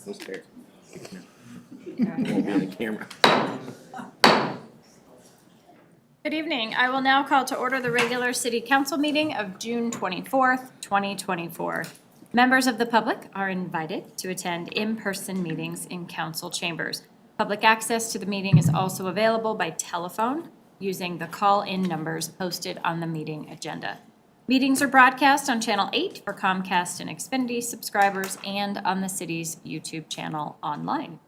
Those chairs. Won't be on the camera. Good evening. I will now call to order the regular city council meeting of June 24th, 2024. Members of the public are invited to attend in-person meetings in council chambers. Public access to the meeting is also available by telephone using the call-in numbers posted on the meeting agenda. Meetings are broadcast on Channel 8 for Comcast and Xfinity subscribers and on the city's YouTube channel online.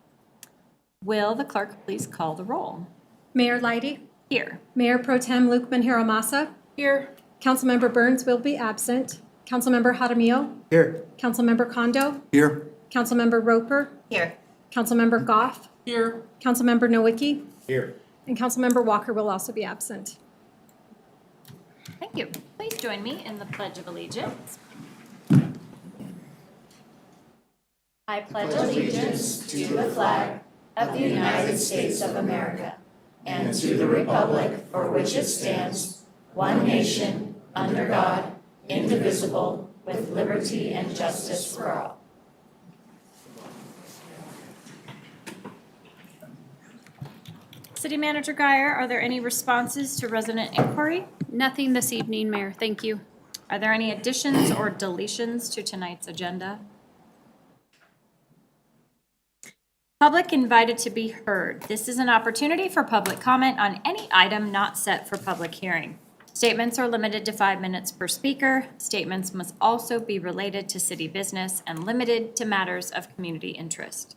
Will the clerk please call the roll? Mayor Leidy, Here. Mayor Pro Tem Luke Manjaro-Massa. Here. Councilmember Burns will be absent. Councilmember Jaramillo. Here. Councilmember Kondo. Here. Councilmember Roper. Here. Councilmember Goff. Here. Councilmember Nowicki. Here. And Councilmember Walker will also be absent. Thank you. Please join me in the Pledge of Allegiance. I pledge allegiance to the flag of the United States of America and to the republic for which it stands, one nation, under God, indivisible, with liberty and justice for all. City Manager Guyer, are there any responses to resident inquiry? Nothing this evening, Mayor. Thank you. Are there any additions or deletions to tonight's agenda? Public invited to be heard. This is an opportunity for public comment on any item not set for public hearing. Statements are limited to 5 minutes per speaker. Statements must also be related to city business and limited to matters of community interest.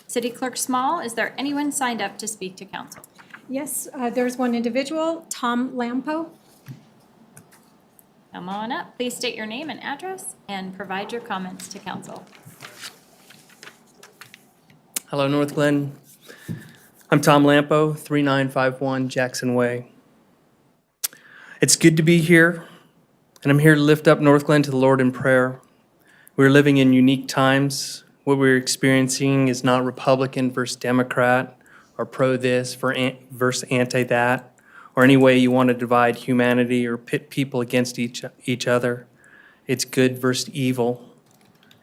City Clerk Small, is there anyone signed up to speak to council? Yes, there's one individual, Tom Lampo. Come on up. Please state your name and address and provide your comments to council. Hello, North Glen. I'm Tom Lampo, 3951 Jackson Way. It's good to be here, and I'm here to lift up North Glen to the Lord in prayer. We're living in unique times. What we're experiencing is not Republican versus Democrat, or pro this versus anti that, or any way you want to divide humanity or pit people against each other. It's good versus evil,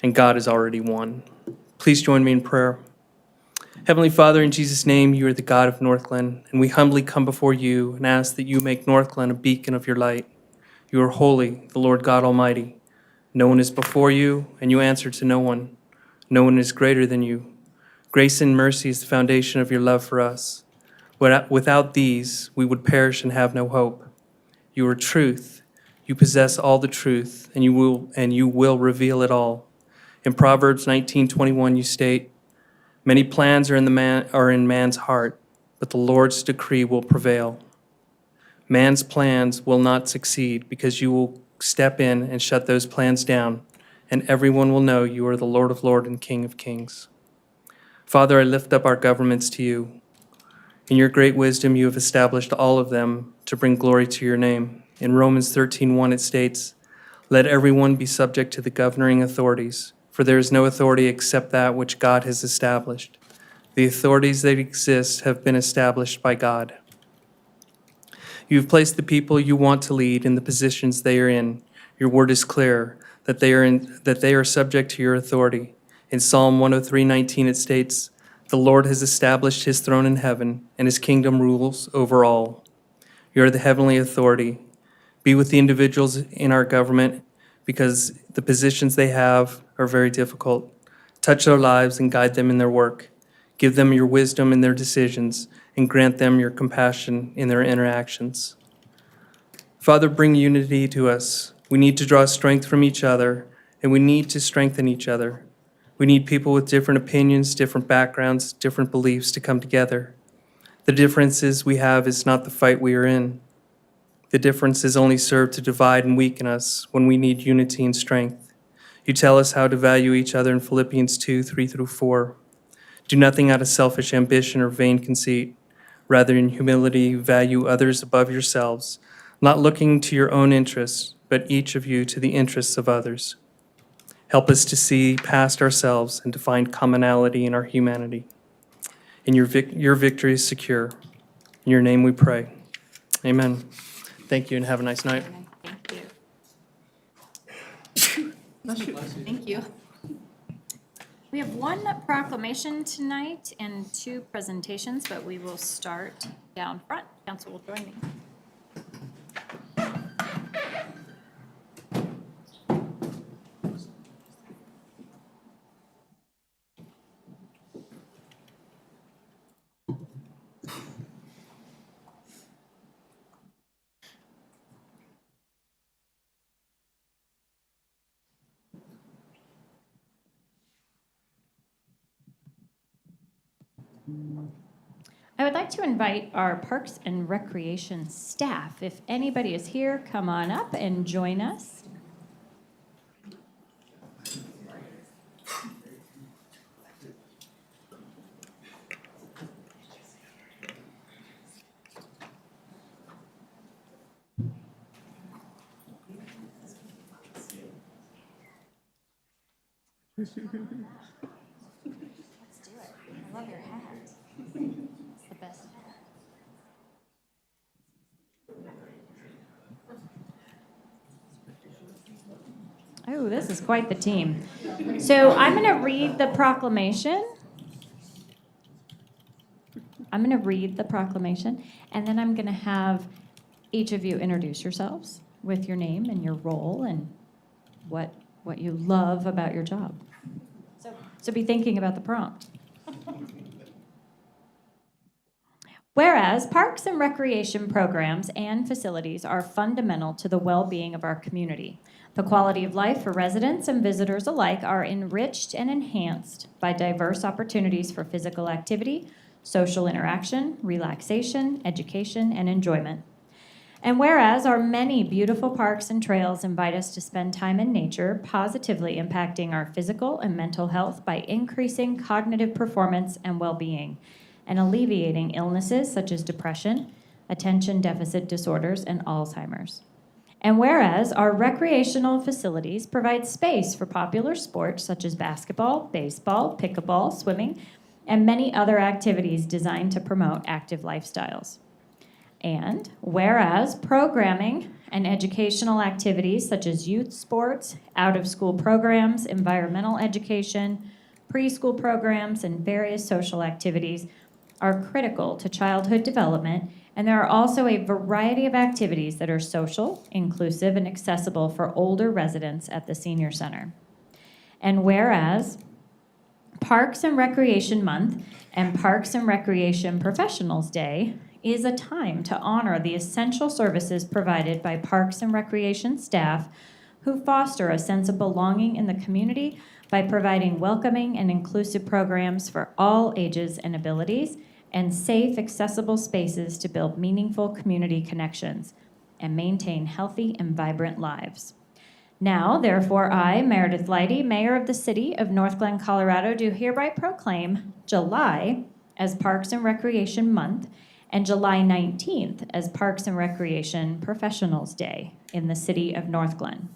and God has already won. Please join me in prayer. Heavenly Father, in Jesus' name, you are the God of North Glen, and we humbly come before you and ask that you make North Glen a beacon of your light. You are holy, the Lord God Almighty. No one is before you, and you answer to no one. No one is greater than you. Grace and mercy is the foundation of your love for us. Without these, we would perish and have no hope. You are truth. You possess all the truth, and you will reveal it all. In Proverbs 19:21, you state, "Many plans are in man's heart, but the Lord's decree will prevail." Man's plans will not succeed because you will step in and shut those plans down, and everyone will know you are the Lord of Lords and King of Kings. Father, I lift up our governments to you. In your great wisdom, you have established all of them to bring glory to your name. In Romans 13:1, it states, "Let everyone be subject to the governing authorities, for there is no authority except that which God has established. The authorities that exist have been established by God." You have placed the people you want to lead in the positions they are in. Your word is clear that they are subject to your authority. In Psalm 103:19 it states, "The Lord has established his throne in heaven, and his kingdom rules over all." You are the heavenly authority. Be with the individuals in our government, because the positions they have are very difficult. Touch their lives and guide them in their work. Give them your wisdom in their decisions, and grant them your compassion in their interactions. Father, bring unity to us. We need to draw strength from each other, and we need to strengthen each other. We need people with different opinions, different backgrounds, different beliefs to come together. The differences we have is not the fight we are in. The differences only serve to divide and weaken us when we need unity and strength. You tell us how to value each other in Philippians 2:3-4. Do nothing out of selfish ambition or vain conceit. Rather, in humility, value others above yourselves, not looking to your own interests, but each of you to the interests of others. Help us to see past ourselves and to find commonality in our humanity. And your victory is secure. In your name we pray. Amen. Thank you and have a nice night. Thank you. Thank you. We have one proclamation tonight and 2 presentations, but we will start down front. Council will join me. I would like to invite our Parks and Recreation staff. If anybody is here, come on up and join us. Let's do it. I love your hat. It's the best hat. Oh, this is quite the team. So I'm going to read the proclamation. And then I'm going to have each of you introduce yourselves with your name and your role and what you love about your job. So be thinking about the prompt. Whereas parks and recreation programs and facilities are fundamental to the well-being of our community. The quality of life for residents and visitors alike are enriched and enhanced by diverse opportunities for physical activity, social interaction, relaxation, education, and enjoyment. And whereas our many beautiful parks and trails invite us to spend time in nature, positively impacting our physical and mental health by increasing cognitive performance and well-being, and alleviating illnesses such as depression, attention deficit disorders, and Alzheimer's. And whereas our recreational facilities provide space for popular sports such as basketball, baseball, pickleball, swimming, and many other activities designed to promote active lifestyles. And whereas programming and educational activities such as youth sports, out-of-school programs, environmental education, preschool programs, and various social activities are critical to childhood development, and there are also a variety of activities that are social, inclusive, and accessible for older residents at the Senior Center. And whereas Parks and Recreation Month and Parks and Recreation Professionals Day is a time to honor the essential services provided by Parks and Recreation staff who foster a sense of belonging in the community by providing welcoming and inclusive programs for all ages and abilities and safe, accessible spaces to build meaningful community connections and maintain healthy and vibrant lives. Now, therefore, I, Meredith Leidy, Mayor of the City of North Glen, Colorado, do hereby proclaim July as Parks and Recreation Month and July 19th as Parks and Recreation Professionals Day in the City of North Glen.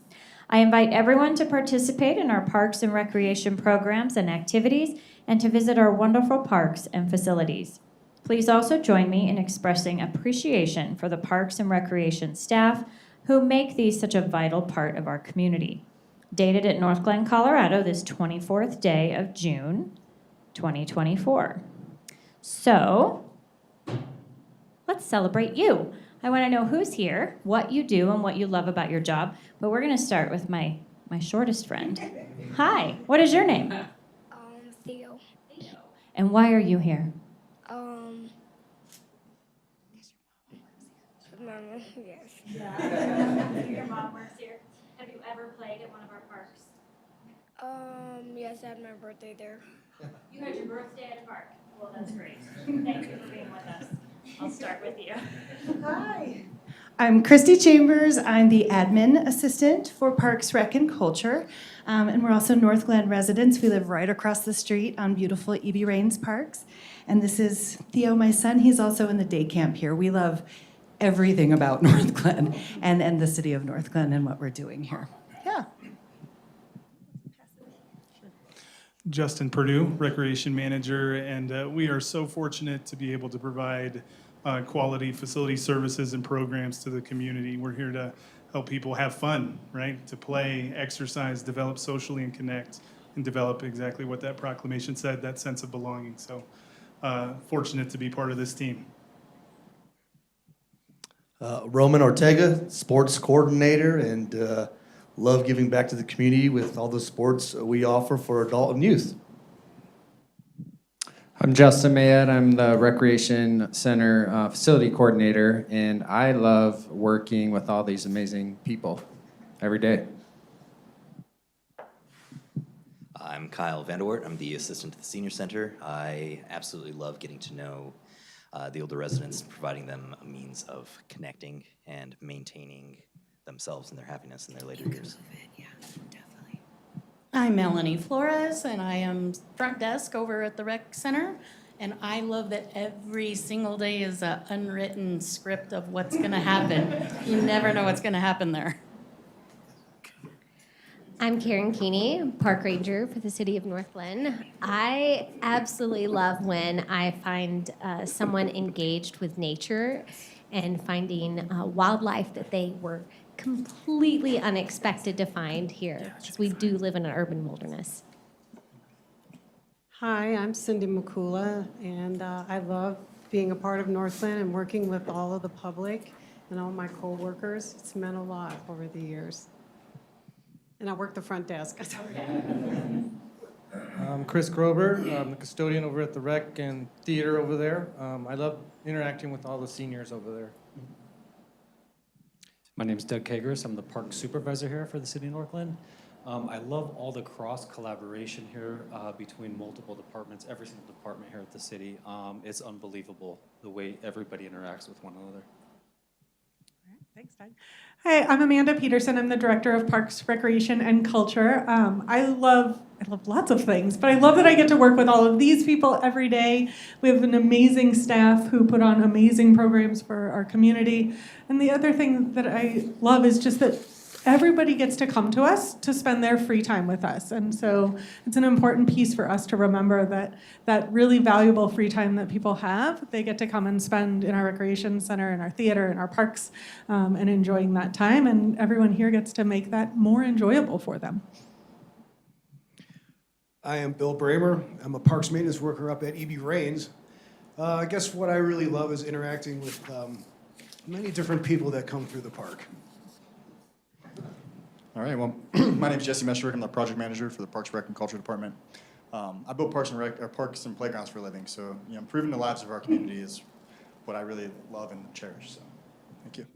I invite everyone to participate in our parks and recreation programs and activities and to visit our wonderful parks and facilities. Please also join me in expressing appreciation for the parks and recreation staff who make these such a vital part of our community. Dated at North Glen, Colorado, this 24th day of June, 2024. So, let's celebrate you. I want to know who's here, what you do, and what you love about your job. But we're going to start with my shortest friend. Hi, what is your name? Theo. And why are you here? Mama, yes. Your mom works here. Have you ever played at one of our parks? Yes, I had my birthday there. You had your birthday at a park. Well, that's great. Thank you for being with us. I'll start with you. Hi. I'm Christy Chambers. I'm the admin assistant for Parks, Rec, and Culture. And we're also North Glen residents. We live right across the street on beautiful E.B. Rains Parks. And this is Theo, my son. He's also in the day camp here. We love everything about North Glen and the city of North Glen and what we're doing here. Yeah. Justin Purdue, Recreation Manager, and we are so fortunate to be able to provide quality facility services and programs to the community. We're here to help people have fun, right? To play, exercise, develop socially, and connect. and develop exactly what that proclamation said, that sense of belonging. So fortunate to be part of this team. Roman Ortega, sports coordinator, and love giving back to the community with all the sports we offer for adult and youth. I'm Justin Mayette. I'm the Recreation Center facility coordinator, and I love working with all these amazing people every day. I'm Kyle Vanderwart. I'm the assistant to the Senior Center. I absolutely love getting to know the older residents, providing them a means of connecting and maintaining themselves and their happiness in their later years. I'm Melanie Flores, and I am front desk over at the Rec Center. And I love that every single day is an unwritten script of what's going to happen. You never know what's going to happen there. I'm Karen Keeney, Park Ranger for the City of North Glen. I absolutely love when I find someone engaged with nature and finding wildlife that they were completely unexpected to find here, because we do live in an urban wilderness. Hi, I'm Cindy McCula, and I love being a part of North Glen and working with all of the public and all my coworkers. It's meant a lot over the years. And I work the front desk. I'm Chris Grober. I'm the custodian over at the rec and theater over there. I love interacting with all the seniors over there. My name's Doug Kagers. I'm the park supervisor here for the City of North Glen. I love all the cross collaboration here between multiple departments, every single department here at the city. It's unbelievable the way everybody interacts with one another. Thanks, Doug. Hi, I'm Amanda Peterson. I'm the Director of Parks, Recreation, and Culture. I love lots of things, but I love that I get to work with all of these people every day. We have an amazing staff who put on amazing programs for our community. And the other thing that I love is just that everybody gets to come to us to spend their free time with us. And so it's an important piece for us to remember that really valuable free time that people have, they get to come and spend in our recreation center, in our theater, in our parks, and enjoying that time. And everyone here gets to make that more enjoyable for them. I am Bill Bramer. I'm a parks maintenance worker up at EB Rains. I guess what I really love is interacting with many different people that come through the park. All right, well, my name is Jesse Mesherick. I'm the project manager for the Parks, Rec, and Culture Department. I build parks and playgrounds for a living, so improving the lives of our community is what I really love and cherish, so thank you.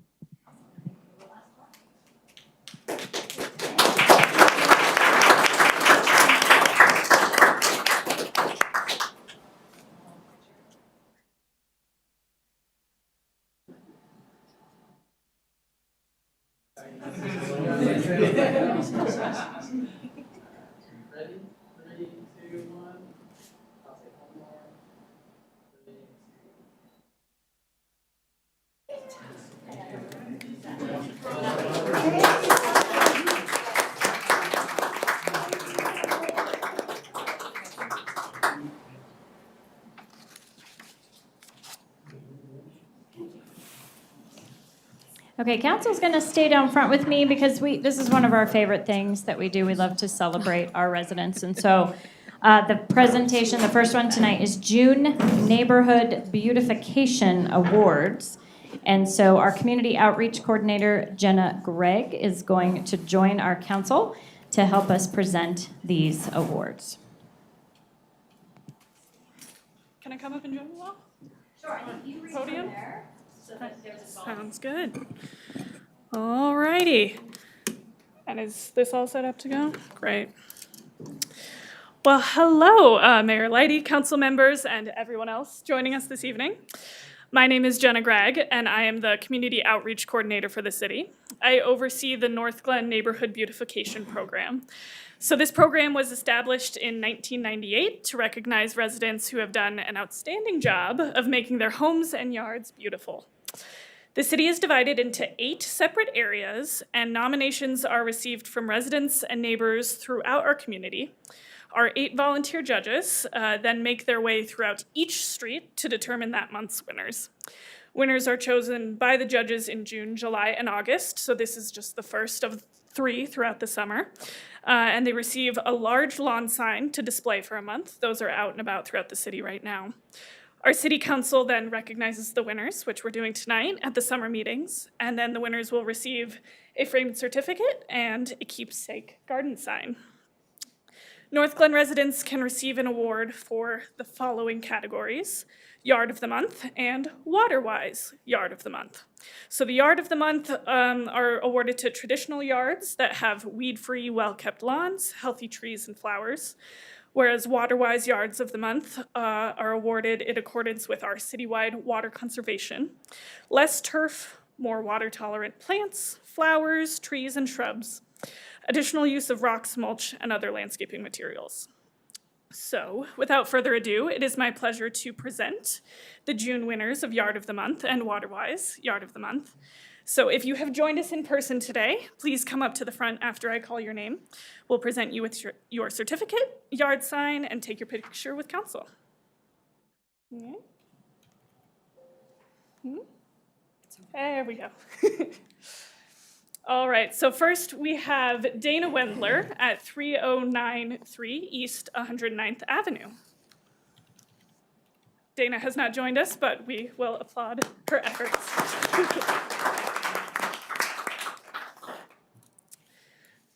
Okay, council's going to stay down front with me because this is one of our favorite things that we do. We love to celebrate our residents. And so the presentation, the first one tonight, is June Neighborhood Beautification Awards. And so our community outreach coordinator, Jenna Gregg, is going to join our council to help us present these awards. Can I come up and join you all? Sure, I think you Podium? there. So that there's a Sounds good. All righty. And is this all set up to go? Great. Well, hello, Mayor Leidy, council members, and everyone else joining us this evening. My name is Jenna Gregg, and I am the Community Outreach Coordinator for the city. I oversee the North Glen Neighborhood Beautification Program. So this program was established in 1998 to recognize residents who have done an outstanding job of making their homes and yards beautiful. The city is divided into 8 separate areas, and nominations are received from residents and neighbors throughout our community. Our 8 volunteer judges then make their way throughout each street to determine that month's winners. Winners are chosen by the judges in June, July, and August, so this is just the first of 3 throughout the summer. and they receive a large lawn sign to display for a month. Those are out and about throughout the city right now. Our city council then recognizes the winners, which we're doing tonight at the summer meetings, and then the winners will receive a framed certificate and a keepsake garden sign. North Glen residents can receive an award for the following categories: Yard of the Month and Waterwise Yard of the Month. So the Yard of the Month are awarded to traditional yards that have weed-free, well-kept lawns, healthy trees and flowers, whereas Waterwise Yards of the Month are awarded in accordance with our citywide water conservation. Less turf, more water-tolerant plants, flowers, trees, and shrubs. Additional use of rocks, mulch, and other landscaping materials. So, without further ado, it is my pleasure to present the June winners of Yard of the Month and Waterwise Yard of the Month. So if you have joined us in person today, please come up to the front after I call your name. We'll present you with your certificate, yard sign, and take your picture with council. Okay. There we go. All right, so first we have Dana Wendler at 3093 East 109th Avenue. Dana has not joined us, but we will applaud her efforts.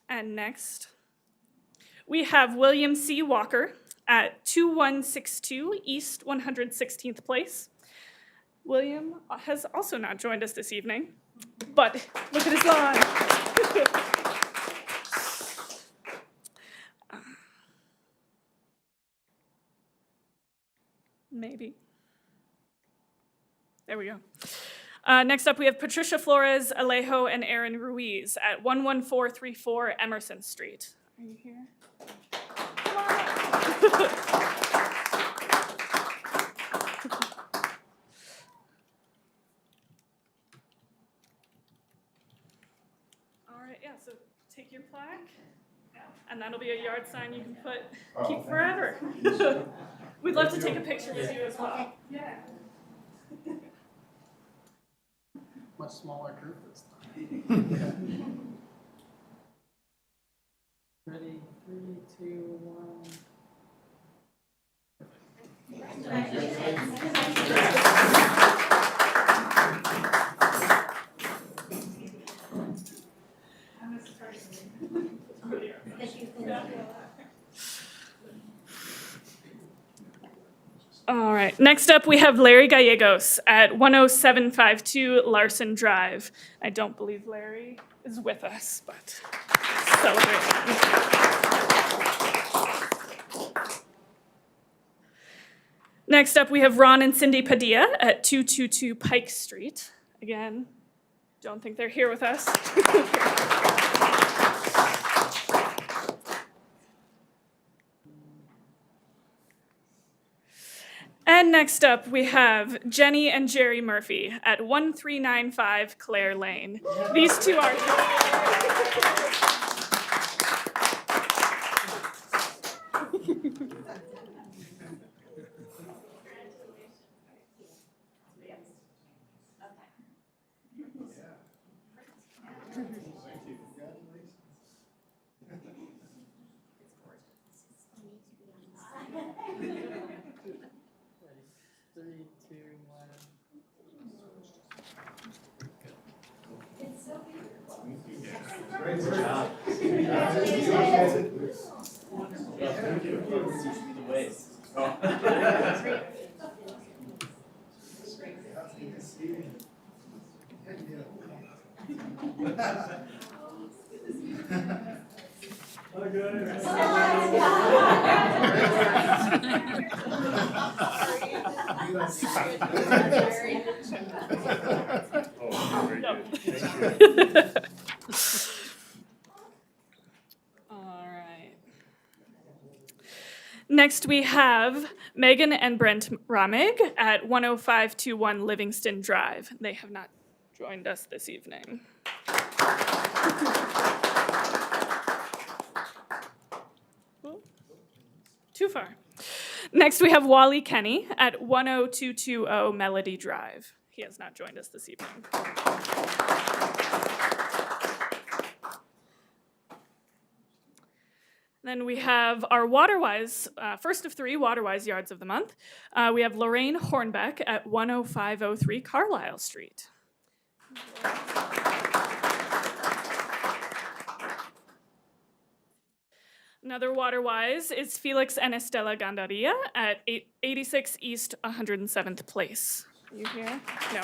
And next, we have William C. Walker at 2162 East 116th Place. William has also not joined us this evening, but look at his lawn. Maybe. There we go. Next up, we have Patricia Flores, Alejo, and Aaron Ruiz at 11434 Emerson Street. Are you here? Come on up. All right, yeah, so take your plaque, and that'll be a yard sign you can keep forever. We'd love to take a picture with you as well. Yeah. Much smaller group this time. Ready? 3, 2, 1. All right, next up we have Larry Gallegos at 10752 Larson Drive. I don't believe Larry is with us, but celebrate. Next up we have Ron and Cindy Padilla at 222 Pike Street. Again, don't think they're here with us. And next up, we have Jenny and Jerry Murphy at 1395 Clare Lane. These two are Great job. Next, we have Megan and Brent Ramig at 10521 Livingston Drive. They have not joined us this evening. Too far. Next, we have Wally Kenny at 10220 Melody Drive. He has not joined us this evening. Then we have our WaterWise, first of 3 WaterWise Yards of the Month. We have Lorraine Hornbeck at 10503 Carlisle Street. Another WaterWise is Felix and Estela Gandaria at 86 East 107th Place. Are you here? No.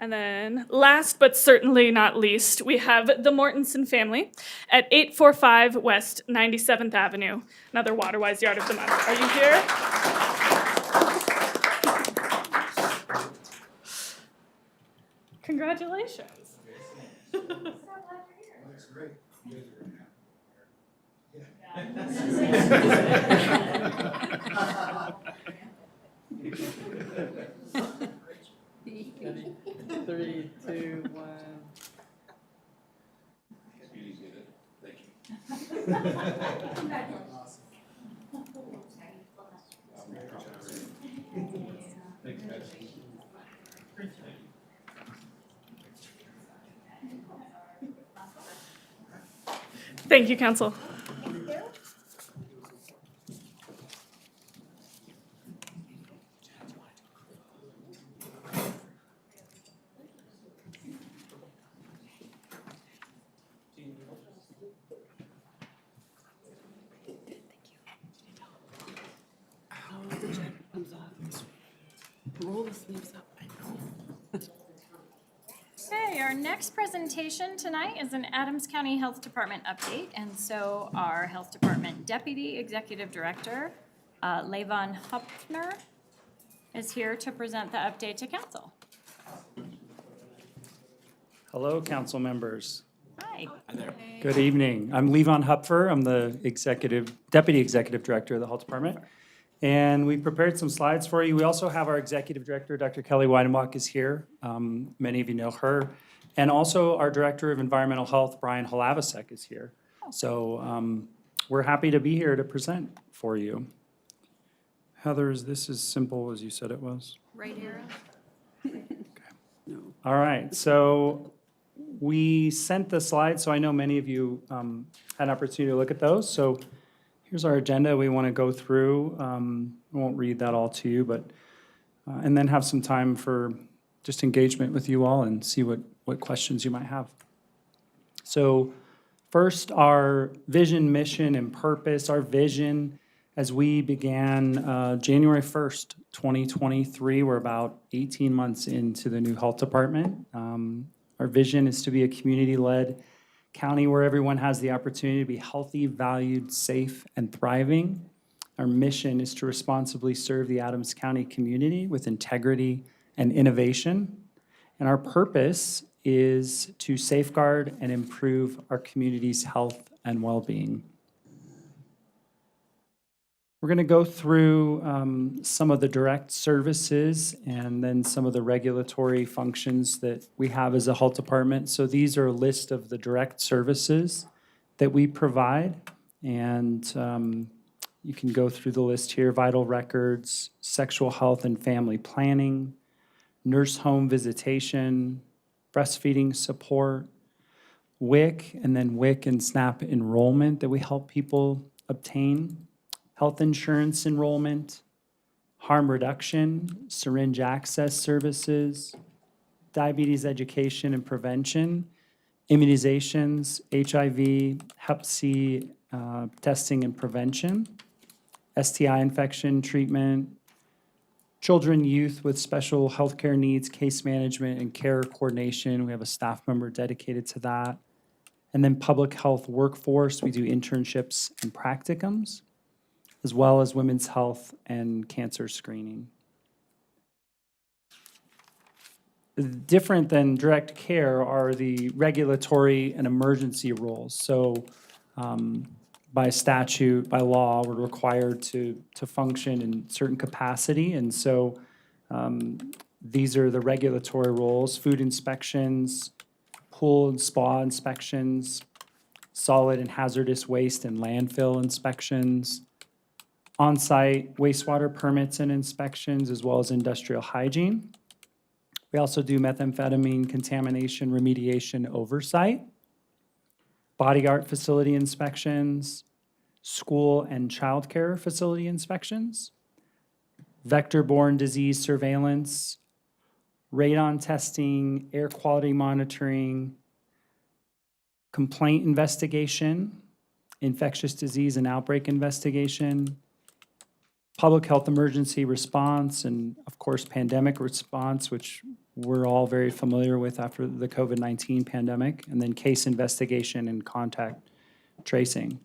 And then last but certainly not least, we have the Mortensen family at 845 West 97th Avenue, another WaterWise Yard of the Month. Are you here? Congratulations. That's great. Three, two, one. Thank you, Council. Roll the sleeves up. Okay, our next presentation tonight is an Adams County Health Department update. And so our Health Department Deputy Executive Director, Levon Hupfner, is here to present the update to council. Hello, council members. Hi. Hi there. Good evening. I'm Levon Hupfer. I'm the Deputy Executive Director of the Health Department. And we prepared some slides for you. We also have our Executive Director, Dr. Kelly Weidenbach, is here. Many of you know her. And also our Director of Environmental Health, Brian Halavasek, is here. So we're happy to be here to present for you. Heather, is this as simple as you said it was? Right arrow. All right, so we sent the slides, so I know many of you had an opportunity to look at those. So here's our agenda we want to go through. I won't read that all to you, but, and then have some time for just engagement with you all and see what questions you might have. So first, our vision, mission, and purpose. Our vision, as we began January 1st, 2023, we're about 18 months into the new health department. Our vision is to be a community-led county where everyone has the opportunity to be healthy, valued, safe, and thriving. Our mission is to responsibly serve the Adams County community with integrity and innovation. And our purpose is to safeguard and improve our community's health and well-being. We're going to go through some of the direct services and then some of the regulatory functions that we have as a health department. So these are a list of the direct services that we provide. And you can go through the list here: vital records, sexual health and family planning, nurse home visitation, breastfeeding support, WIC, and then WIC and SNAP enrollment that we help people obtain, health insurance enrollment, harm reduction, syringe access services, diabetes education and prevention, immunizations, HIV, Hep C testing and prevention, STI infection treatment, children, youth with special healthcare needs, case management and care coordination. We have a staff member dedicated to that. And then public health workforce, we do internships and practicums, as well as women's health and cancer screening. Different than direct care are the regulatory and emergency roles. So by statute, by law, we're required to function in certain capacity. And so these are the regulatory roles: food inspections, pool and spa inspections, solid and hazardous waste and landfill inspections, on-site wastewater permits and inspections, as well as industrial hygiene, We also do methamphetamine contamination remediation oversight, body art facility inspections, school and childcare facility inspections, vector-borne disease surveillance, radon testing, air quality monitoring, complaint investigation, infectious disease and outbreak investigation, public health emergency response, and of course, pandemic response, which we're all very familiar with after the COVID-19 pandemic, and then case investigation and contact tracing.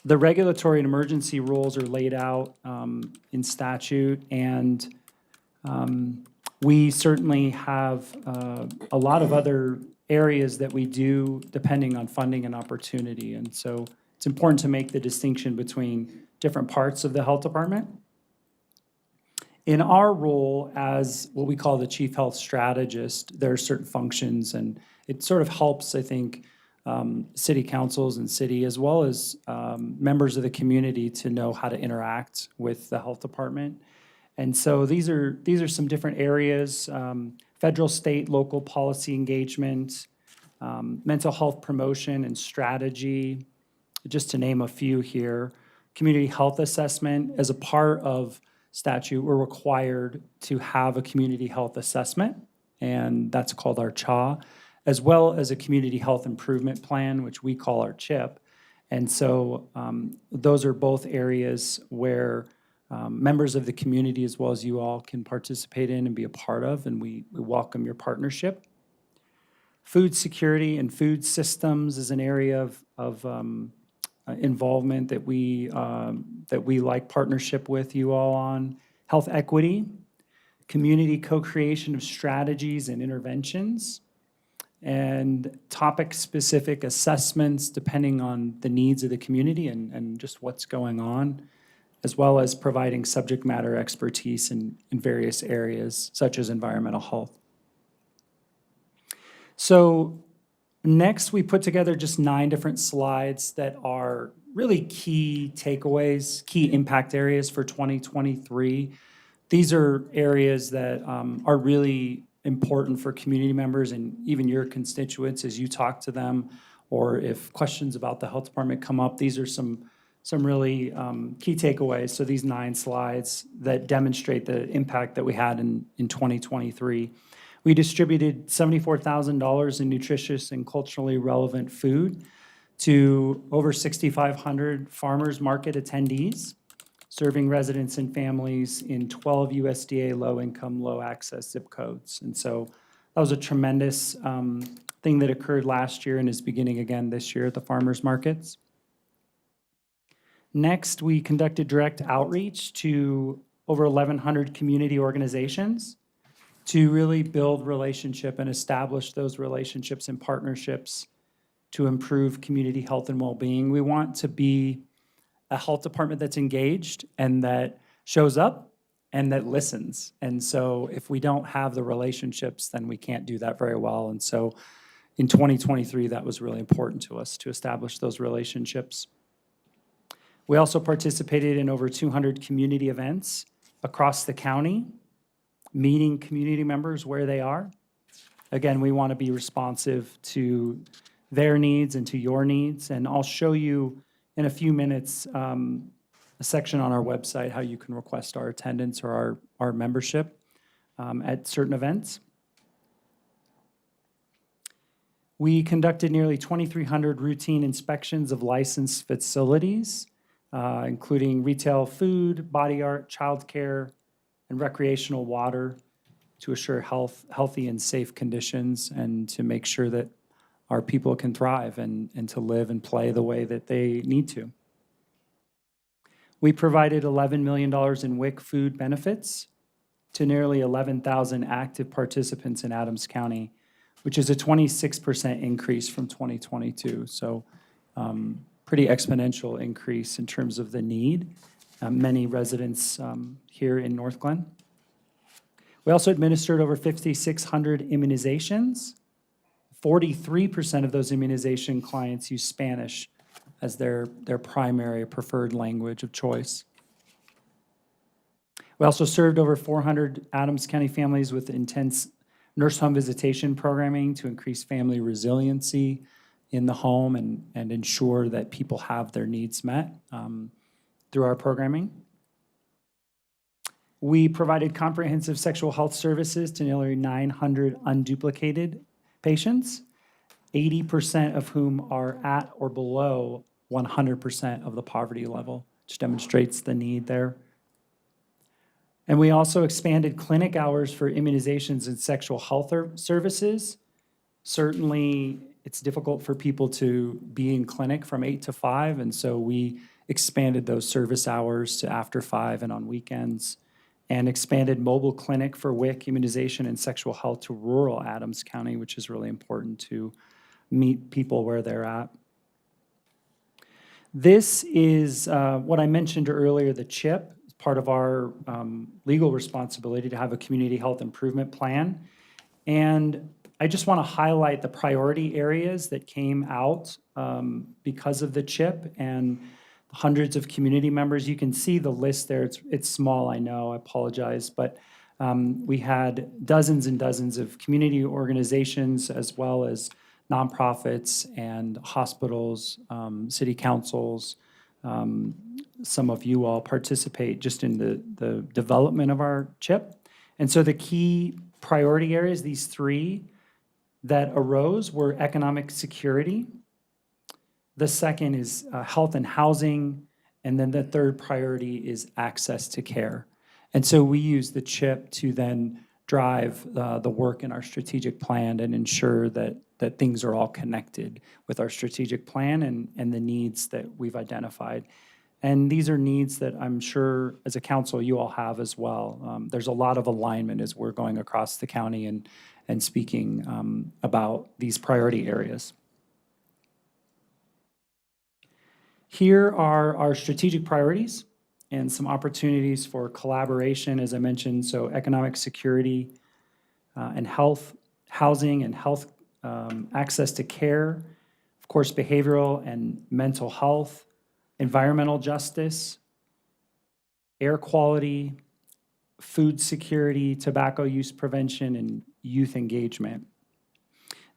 The regulatory and emergency rules are laid out in statute, and we certainly have a lot of other areas that we do depending on funding and opportunity. And so it's important to make the distinction between different parts of the health department. In our role as what we call the chief health strategist, there are certain functions, and it sort of helps, I think, city councils and city, as well as members of the community, to know how to interact with the health department. And so these are some different areas: federal, state, local policy engagement, mental health promotion and strategy, just to name a few here. Community health assessment. As a part of statute, we're required to have a community health assessment, and that's called our CHA, as well as a community health improvement plan, which we call our CHIP. And so those are both areas where members of the community, as well as you all, can participate in and be a part of, and we welcome your partnership. Food security and food systems is an area of involvement that we like partnership with you all on. Health equity, community co-creation of strategies and interventions, and topic-specific assessments depending on the needs of the community and just what's going on, as well as providing subject matter expertise in various areas, such as environmental health. So next, we put together just 9 different slides that are really key takeaways, key impact areas for 2023. These are areas that are really important for community members and even your constituents as you talk to them, or if questions about the health department come up. These are some really key takeaways. So these 9 slides that demonstrate the impact that we had in 2023. We distributed $74,000 in nutritious and culturally relevant food to over 6,500 farmers market attendees, serving residents and families in 12 USDA low-income, low-access zip codes. And so that was a tremendous thing that occurred last year and is beginning again this year at the farmers markets. Next, we conducted direct outreach to over 1,100 community organizations to really build relationship and establish those relationships and partnerships to improve community health and well-being. We want to be a health department that's engaged and that shows up and that listens. And so if we don't have the relationships, then we can't do that very well. And so in 2023, that was really important to us to establish those relationships. We also participated in over 200 community events across the county, meeting community members where they are. Again, we want to be responsive to their needs and to your needs. And I'll show you in a few minutes a section on our website how you can request our attendance or our membership at certain events. We conducted nearly 2,300 routine inspections of licensed facilities, including retail food, body art, childcare, and recreational water, to assure healthy and safe conditions and to make sure that our people can thrive and to live and play the way that they need to. We provided $11 million in WIC food benefits to nearly 11,000 active participants in Adams County, which is a 26% increase from 2022. So pretty exponential increase in terms of the need. Many residents here in North Glen. We also administered over 5,600 immunizations. 43% of those immunization clients use Spanish as their primary preferred language of choice. We also served over 400 Adams County families with intense nurse home visitation programming to increase family resiliency in the home and ensure that people have their needs met through our programming. We provided comprehensive sexual health services to nearly 900 unduplicated patients, 80% of whom are at or below 100% of the poverty level, which demonstrates the need there. And we also expanded clinic hours for immunizations and sexual health services. Certainly, it's difficult for people to be in clinic from 8 to 5, and so we expanded those service hours to after 5 and on weekends, and expanded mobile clinic for WIC immunization and sexual health to rural Adams County, which is really important to meet people where they're at. This is what I mentioned earlier, the CHIP. It's part of our legal responsibility to have a community health improvement plan. And I just want to highlight the priority areas that came out because of the CHIP and hundreds of community members. You can see the list there. It's small, I know, I apologize, but we had dozens and dozens of community organizations as well as nonprofits and hospitals, city councils. Some of you all participate just in the development of our CHIP. And so the key priority areas, these three that arose, were economic security. The second is health and housing. And then the third priority is access to care. And so we use the CHIP to then drive the work in our strategic plan and ensure that things are all connected with our strategic plan and the needs that we've identified. And these are needs that I'm sure as a council you all have as well. There's a lot of alignment as we're going across the county and speaking about these priority areas. Here are our strategic priorities and some opportunities for collaboration, as I mentioned. So economic security and health, housing and health, access to care, of course, behavioral and mental health, environmental justice, air quality, food security, tobacco use prevention, and youth engagement.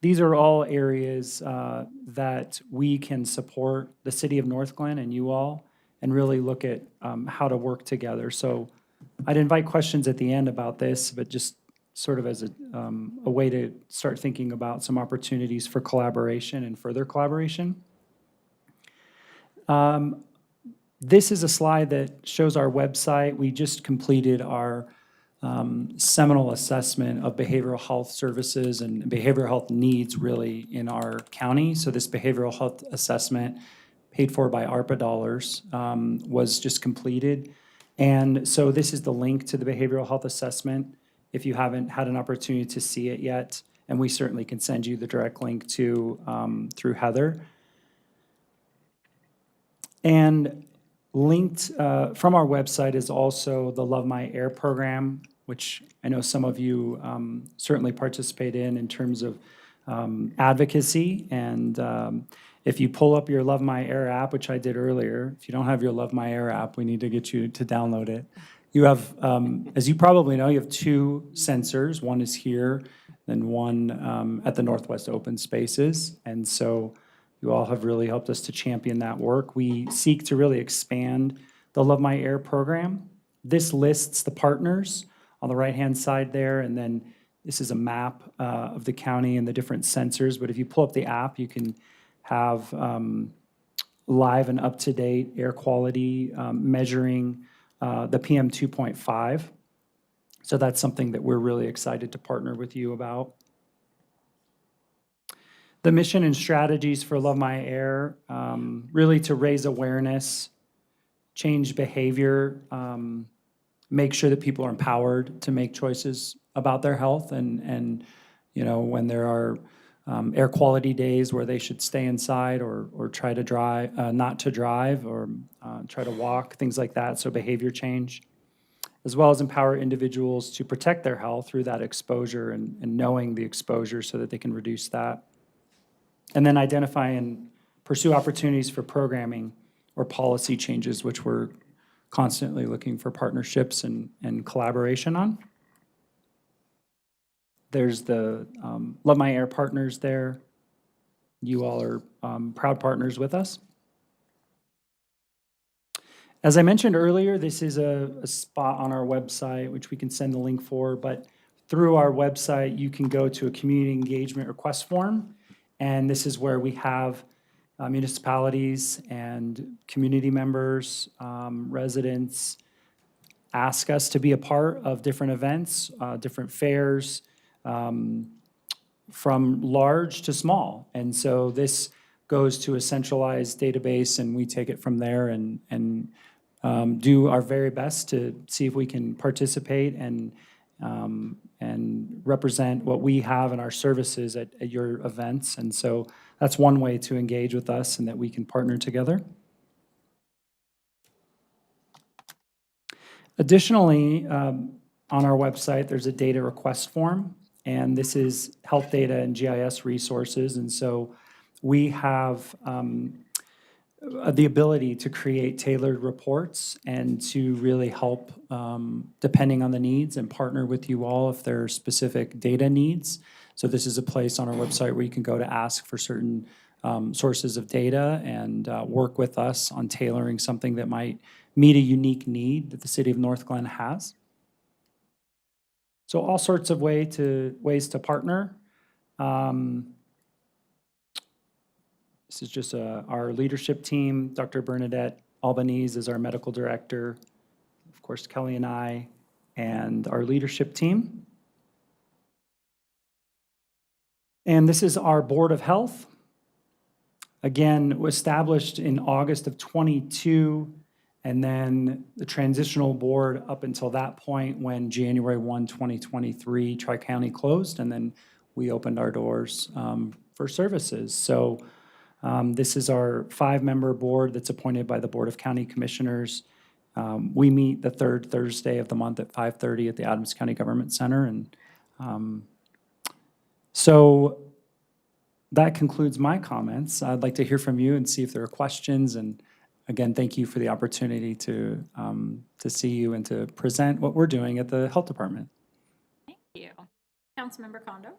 These are all areas that we can support the city of North Glen and you all and really look at how to work together. So I'd invite questions at the end about this, but just sort of as a way to start thinking about some opportunities for collaboration and further collaboration. This is a slide that shows our website. We just completed our seminal assessment of behavioral health services and behavioral health needs really in our county. So this behavioral health assessment, paid for by ARPA dollars, was just completed. And so this is the link to the behavioral health assessment if you haven't had an opportunity to see it yet. And we certainly can send you the direct link to through Heather. And linked from our website is also the Love My Air program, which I know some of you certainly participate in terms of advocacy. And if you pull up your Love My Air app, which I did earlier, if you don't have your Love My Air app, we need to get you to download it. You have, as you probably know, you have two sensors. One is here, then one at the Northwest Open Spaces. And so you all have really helped us to champion that work. We seek to really expand the Love My Air program. This lists the partners on the right-hand side there, and then this is a map of the county and the different sensors. But if you pull up the app, you can have live and up-to-date air quality measuring the PM 2.5. So that's something that we're really excited to partner with you about. The mission and strategies for Love My Air, really to raise awareness, change behavior, make sure that people are empowered to make choices about their health, and you know, when there are air quality days where they should stay inside or try to drive, not to drive, or try to walk, things like that. So behavior change, as well as empower individuals to protect their health through that exposure and knowing the exposure so that they can reduce that. And then identify and pursue opportunities for programming or policy changes, which we're constantly looking for partnerships and collaboration on. There's the Love My Air partners there. You all are proud partners with us. As I mentioned earlier, this is a spot on our website, which we can send the link for, but through our website, you can go to a community engagement request form, and this is where we have municipalities and community members, residents, ask us to be a part of different events, different fairs, from large to small. And so this goes to a centralized database, and we take it from there and do our very best to see if we can participate and represent what we have in our services at your events. And so that's one way to engage with us and that we can partner together. Additionally, on our website, there's a data request form, and this is health data and GIS resources. And so we have the ability to create tailored reports and to really help depending on the needs and partner with you all if there are specific data needs. So this is a place on our website where you can go to ask for certain sources of data and work with us on tailoring something that might meet a unique need that the city of North Glen has. So all sorts of ways to partner. This is just our leadership team. Dr. Bernadette Albanese is our medical director. Of course, Kelly and I, and our leadership team. And this is our Board of Health. Again, established in August of 22, and then the transitional board up until that point when January 1, 2023, Tri-County closed, and then we opened our doors for services. So this is our 5-member board that's appointed by the Board of County Commissioners. We meet the third Thursday of the month at 5:30 at the Adams County Government Center. And so that concludes my comments. I'd like to hear from you and see if there are questions. And again, thank you for the opportunity to see you and to present what we're doing at the Health Department. Thank you. Councilmember Kondo.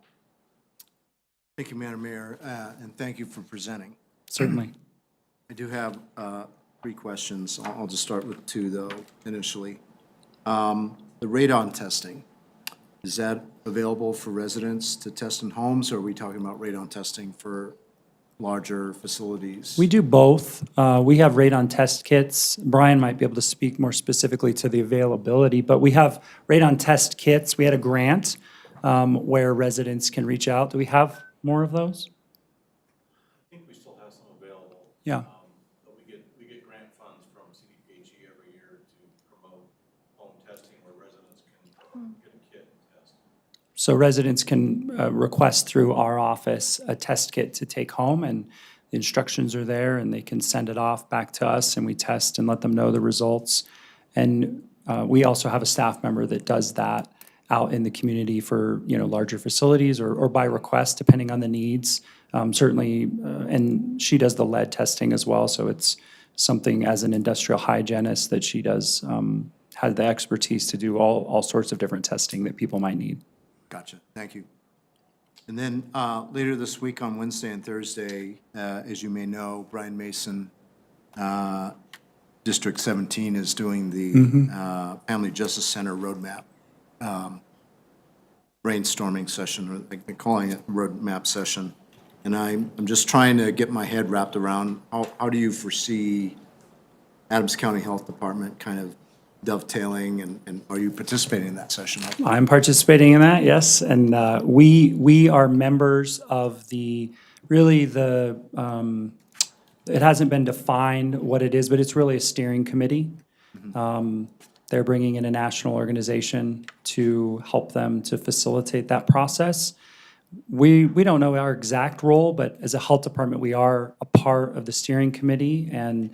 Thank you, Madam Mayor, and thank you for presenting. Certainly. I do have 3 questions. I'll just start with 2, though, initially. The radon testing, is that available for residents to test in homes, or are we talking about radon testing for larger facilities? We do both. We have radon test kits. Brian might be able to speak more specifically to the availability, but we have radon test kits. We had a grant where residents can reach out. Do we have more of those? I think we still have some available. Yeah. But we get grant funds from CDPHE every year to promote home testing where residents can get a kit and test. So residents can request through our office a test kit to take home, and the instructions are there, and they can send it off back to us, and we test and let them know the results. And we also have a staff member that does that out in the community for larger facilities or by request, depending on the needs. Certainly, and she does the lead testing as well, so it's something as an industrial hygienist that she does have the expertise to do all sorts of different testing that people might need. Gotcha, thank you. And then later this week on Wednesday and Thursday, as you may know, Brian Mason, District 17 is doing the Family Justice Center Roadmap brainstorming session, or they're calling it roadmap session. And I'm just trying to get my head wrapped around how do you foresee Adams County Health Department kind of dovetailing, and are you participating in that session? I'm participating in that, yes. And we are members of it hasn't been defined what it is, but it's really a steering committee. They're bringing in a national organization to help them to facilitate that process. We don't know our exact role, but as a health department, we are a part of the steering committee. And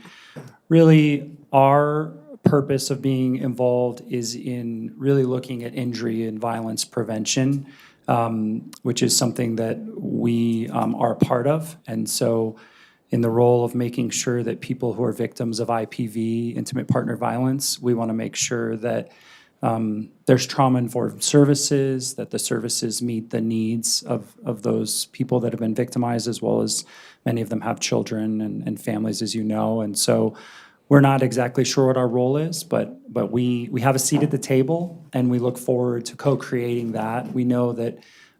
really, our purpose of being involved is in really looking at injury and violence prevention, which is something that we are a part of. And so in the role of making sure that people who are victims of IPV, intimate partner violence, we want to make sure that there's trauma-informed services, that the services meet the needs of those people that have been victimized, as well as many of them have children and families, as you know. And so we're not exactly sure what our role is, but we have a seat at the table, and we look forward to co-creating that. We know that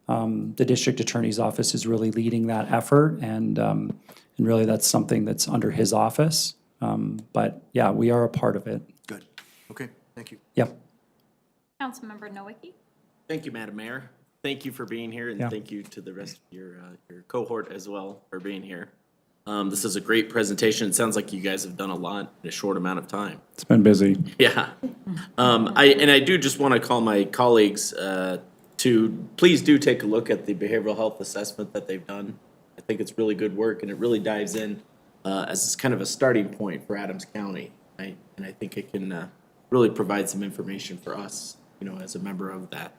the district attorney's office is really leading that effort, and really that's something that's under his office. But yeah, we are a part of it. Good. Okay, thank you. Yep. Councilmember Nowicki? Thank you, Madam Mayor. Thank you for being here, and Yeah. thank you to the rest of your cohort as well for being here. This is a great presentation. It sounds like you guys have done a lot in a short amount of time. It's been busy. Yeah. I do just want to call my colleagues to please do take a look at the behavioral health assessment that they've done. I think it's really good work, and it really dives in as kind of a starting point for Adams County. Right? And I think it can really provide some information for us, as a member of that.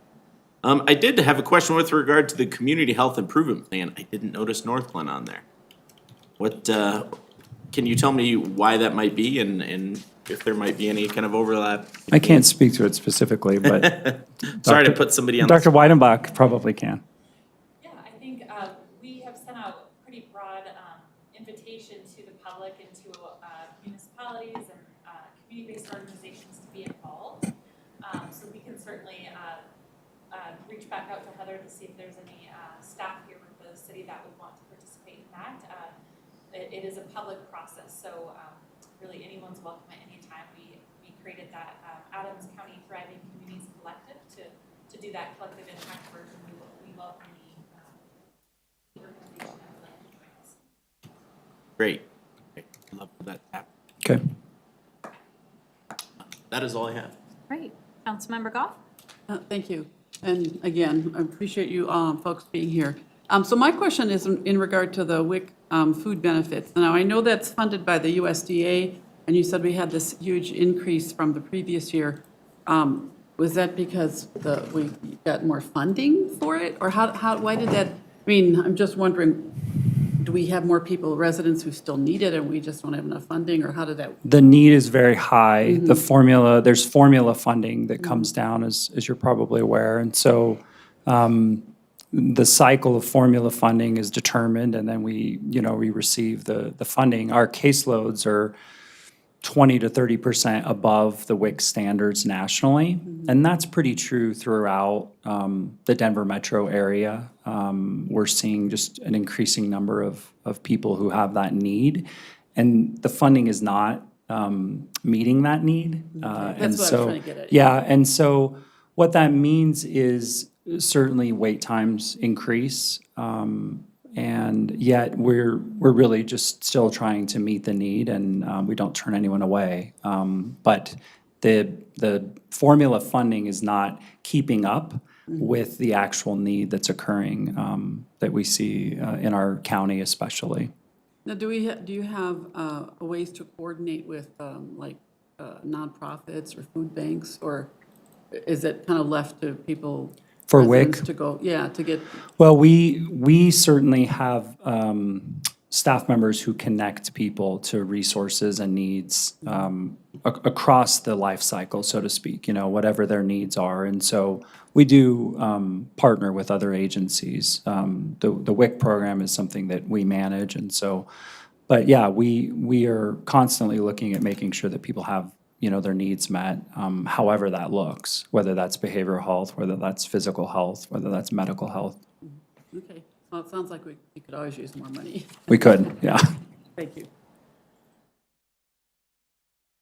I did have a question with regard to the community health improvement plan. I didn't notice Northglenn on there. What, can you tell me why that might be and if there might be any kind of overlap? I can't speak to it specifically, but Sorry to put somebody on. Dr. Weidenbach probably can. Yeah, I think we have sent out pretty broad invitation to the public and to municipalities and community-based organizations to be involved. So we can certainly reach back out to Heather to see if there's any staff here with the city that would want to participate in that. It is a public process, so really anyone's welcome at any time. We created that Adams County Thriving Communities Collective to do that collective impact work, and we welcome the organization that would like to join us. Great. Okay. I'd love for that to happen. Okay. That is all I have. Great. Councilmember Goff? Thank you. And again, I appreciate you folks being here. So my question is in regard to the WIC food benefits. Now, I know that's funded by the USDA, and you said we had this huge increase from the previous year. Was that because we got more funding for it? Or why did that, I'm just wondering, do we have more people, residents who still need it, and we just don't have enough funding, or how did that? The need is very high. There's formula funding that comes down, as you're probably aware. And so the cycle of formula funding is determined, and then we receive the funding. Our caseloads are 20 to 30% above the WIC standards nationally, and that's pretty true throughout the Denver metro area. We're seeing just an increasing number of people who have that need, and the funding is not meeting that need. That's what I was trying to get at. Yeah, and so what that means is certainly wait times increase, and yet we're really just still trying to meet the need, and we don't turn anyone away. But the formula funding is not keeping up with the actual need that's occurring that we see in our county especially. Now, do you have ways to coordinate with nonprofits or food banks, or is it kind of left to people? For residents WIC? to go, to get. Well, we certainly have staff members who connect people to resources and needs across the life cycle, so to speak, whatever their needs are. And so we do partner with other agencies. The WIC program is something that we manage, and so, but yeah, we are constantly looking at making sure that people have their needs met, however that looks, whether that's behavioral health, whether that's physical health, whether that's medical health. Okay, well, it sounds like we could always use more money. We could, yeah. Thank you.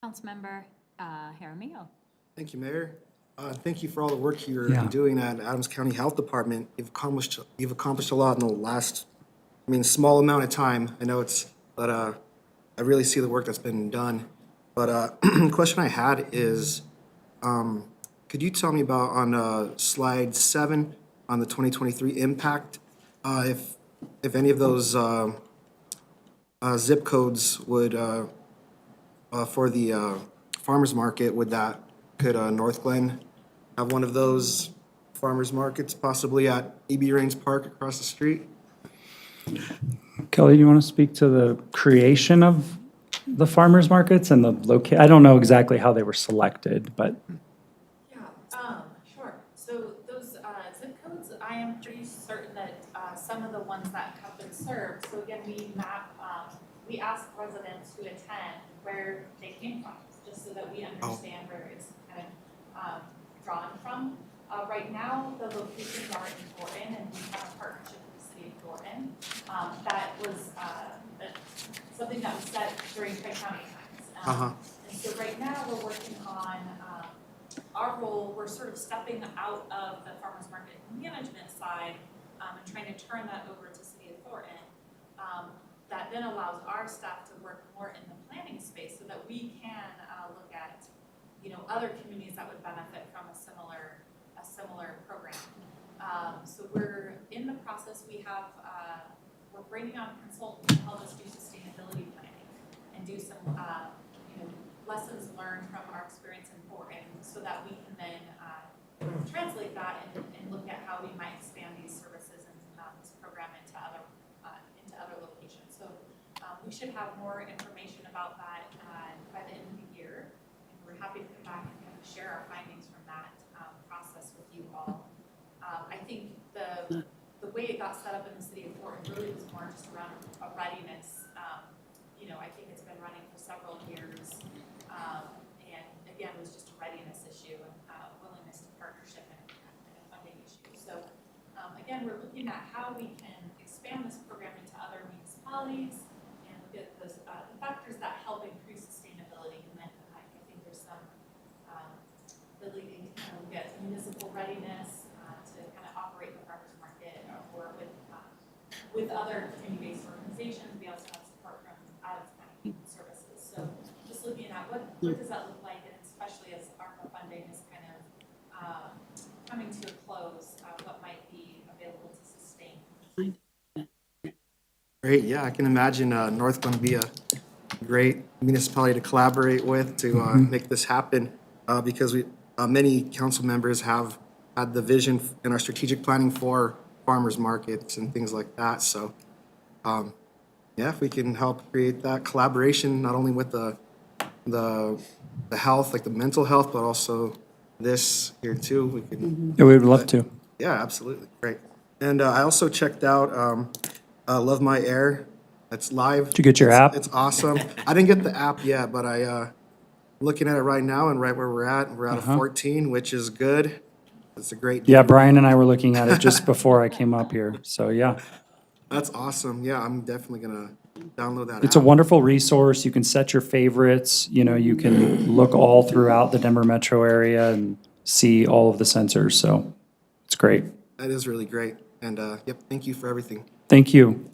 Councilmember Jaramillo? Thank you, Mayor. Thank you for all the work you're Yeah. doing at Adams County Health Department. You've accomplished a lot in the last, small amount of time. I know but I really see the work that's been done. But the question I had is, could you tell me about on slide 7 on the 2023 impact, if any of those zip codes would, for the farmers market, could Northglenn have one of those farmers markets possibly at E.B. Rains Park across the street? Kelly, do you want to speak to the creation of the farmers markets and the I don't know exactly how they were selected, but Yeah, sure. So those zip codes, I am pretty certain that some of the ones that have been served, so again, we ask residents who attend where they came from, just so that we understand where it's kind of drawn from. Right now, the locations are in Thornton, and we have a partnership with the city of Thornton. That was something that was set during Tri-County times. And so right now, we're working on our role. We're sort of stepping out of the farmers market management side and trying to turn that over to City of Thornton. That then allows our staff to work more in the planning space so that we can look at, other communities that would benefit from a similar program. So we're in the process. We're bringing on consultants to help us do sustainability planning and do some, lessons learned from our experience in Thornton, so that we can then translate that and look at how we might expand these services and this program into other locations. So we should have more information about that by the end of the year. And we're happy to come back and kind of share our findings from that process with you all. I think the way it got set up in the city of Thornton really was more just around a readiness. I think it's been running for several years. And again, it was just a readiness issue and willingness to partnership and a funding issue. So again, we're looking at how we can expand this program into other municipalities and look at the factors that help increase sustainability. And then I think there's some ability to kind of look at municipal readiness to kind of operate the farmers market or with other community-based organizations. We also have support from out-of-county services. So just looking at what does that look like, and especially as ARPA funding is kind of coming to a close, what might be available to sustain. Great, yeah, I can imagine Northglenn be a great municipality to collaborate with to make this happen, because many council members have had the vision in our strategic planning for farmers markets and things like that. So, yeah, if we can help create that collaboration, not only with the health, like the mental health, but also this here too, we can. yeah, we would love to. Yeah, absolutely, great. And I also checked out Love My Air. It's live. Did you get your app? It's awesome. I didn't get the app yet, but looking at it right now, and right where we're at a 14, which is good. It's a great. Yeah, Brian and I were looking at it just before I came up here. So yeah, That's awesome. Yeah, I'm definitely gonna download that it's a app. wonderful resource. You can set your favorites. You can look all throughout the Denver metro area and see all of the sensors. So it's great. That is really great. And yep, thank you for everything. Thank you.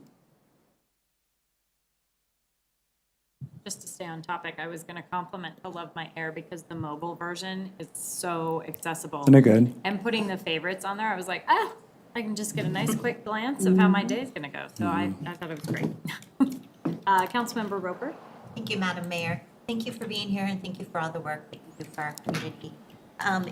Just to stay on topic, I was going to compliment the Love My Air because the mobile version is so accessible. Isn't it good? And putting the favorites on there, I was like, I can just get a nice quick glance of how my day is going to go. So I thought it was great. Councilmember Roper? Thank you, Madam Mayor. Thank you for being here, and thank you for all the work that you do for our community.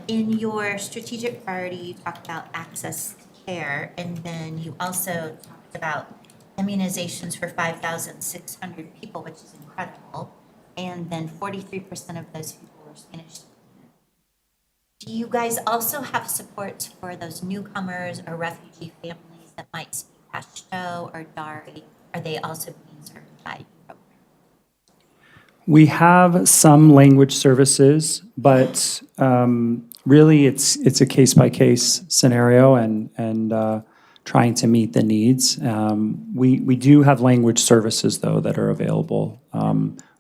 In your strategic priority, you talked about access to care, and then you also talked about immunizations for 5,600 people, which is incredible, and then 43% of those people were Spanish. Do you guys also have support for those newcomers or refugee families that might speak Pashto or Dari? Are they also being served by your program? We have some language services, but really it's a case-by-case scenario and trying to meet the needs. We do have language services, though, that are available.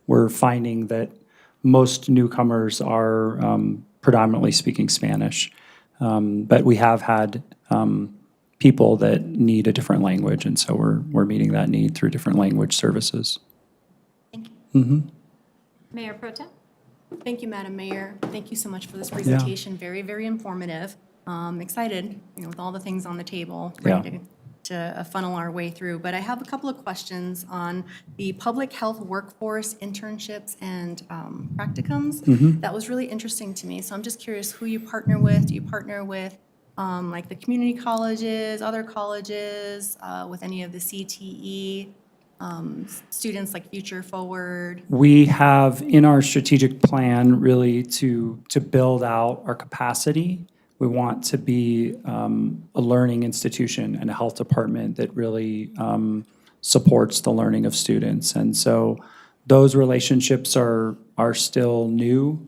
We're finding that most newcomers are predominantly speaking Spanish, but we have had people that need a different language, and so we're meeting that need through different language services. Thank you. Mayor Pro Tem? Thank you, Madam Mayor. Thank you so much for this presentation. Very, very informative. Excited, with all the things on the table, ready to funnel our way through. But I have a couple of questions on the public health workforce internships and practicums. That was really interesting to me. So I'm just curious who you partner with. Do you partner with like the community colleges, other colleges, with any of the CTE students like Future Forward? We have in our strategic plan really to build out our capacity. We want to be a learning institution and a health department that really supports the learning of students. And so those relationships are still new,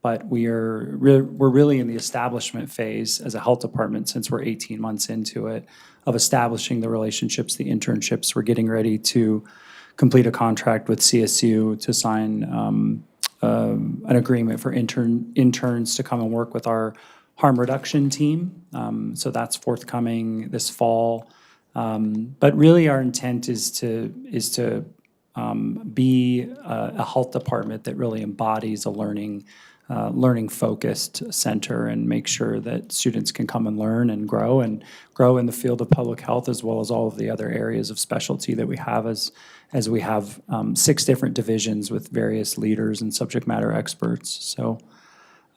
but we're really in the establishment phase as a health department since we're 18 months into it, of establishing the relationships, the internships. We're getting ready to complete a contract with CSU to sign an agreement for interns to come and work with our harm reduction team. So that's forthcoming this fall. But really our intent is to be a health department that really embodies a learning-focused center and make sure that students can come and learn and grow in the field of public health, as well as all of the other areas of specialty that we have, as we have 6 different divisions with various leaders and subject matter experts. So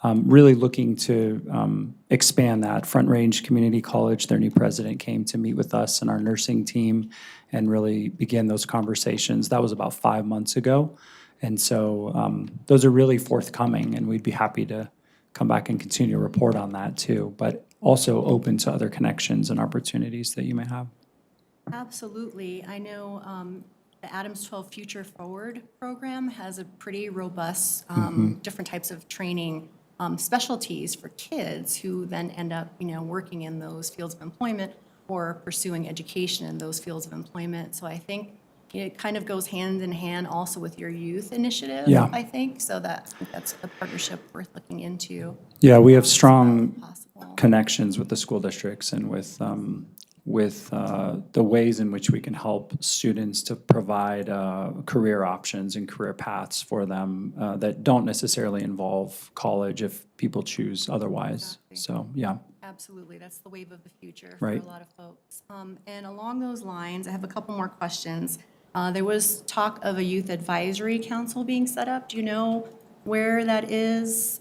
really looking to expand that. Front Range Community College, their new president, came to meet with us and our nursing team and really begin those conversations. That was about 5 months ago. And so those are really forthcoming, and we'd be happy to come back and continue to report on that too, but also open to other connections and opportunities that you may have. Absolutely. I know the Adams 12 Future Forward program has a pretty robust different types of training specialties for kids who then end up, working in those fields of employment or pursuing education in those fields of employment. So I think it kind of goes hand in hand also with your youth initiative, Yeah. I think. So that's a partnership worth looking into. Yeah, we have strong connections with the school districts and with the ways in which we can help students to provide career options and career paths for them that don't necessarily involve college if people choose otherwise. So, yeah. Absolutely, that's the wave of the future Right. for a lot of folks. And along those lines, I have a couple more questions. There was talk of a youth advisory council being set up. Do you know where that is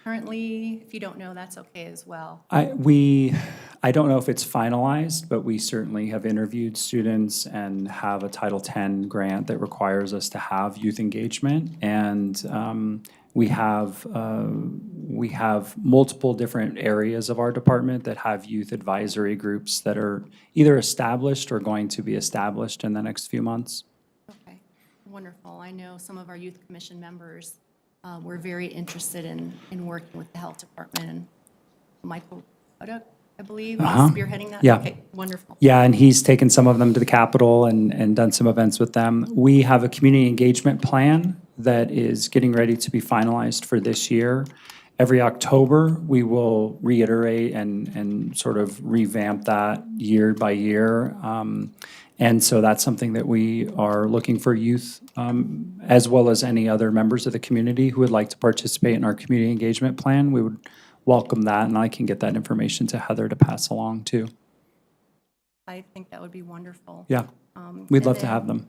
currently? If you don't know, that's okay as well. I don't know if it's finalized, but we certainly have interviewed students and have a Title X grant that requires us to have youth engagement. And we have multiple different areas of our department that have youth advisory groups that are either established or going to be established in the next few months. Okay, wonderful. I know some of our youth commission members were very interested in working with the health department. And Michael Ruddock, I believe, is spearheading that? Yeah. Okay, wonderful. Yeah, and he's taken some of them to the Capitol and done some events with them. We have a community engagement plan that is getting ready to be finalized for this year. Every October, we will reiterate and sort of revamp that year by year. And so that's something that we are looking for youth, as well as any other members of the community who would like to participate in our community engagement plan. We would welcome that, and I can get that information to Heather to pass along too. I think that would be wonderful. Yeah, we'd and love to then- have them.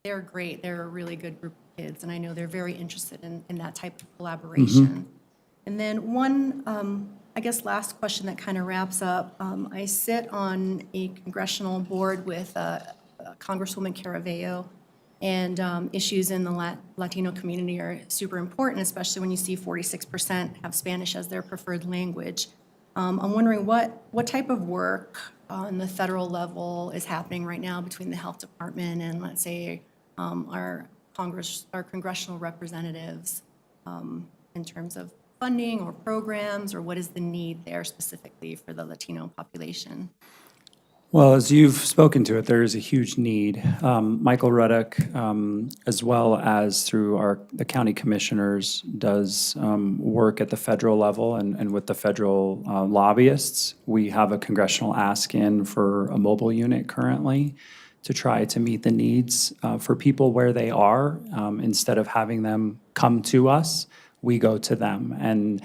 They're great. They're a really good group of kids, and I know they're very interested in that type of collaboration. And then one, I guess, last question that kind of wraps up. I sit on a congressional board with Congresswoman Caraveo, and issues in the Latino community are super important, especially when you see 46% have Spanish as their preferred language. I'm wondering what type of work on the federal level is happening right now between the health department and, let's say, our congressional representatives in terms of funding or programs, or what is the need there specifically for the Latino population? Well, as you've spoken to it, there is a huge need. Michael Ruddock, as well as through the county commissioners, does work at the federal level and with the federal lobbyists. We have a congressional ask in for a mobile unit currently to try to meet the needs for people where they are. Instead of having them come to us, we go to them. And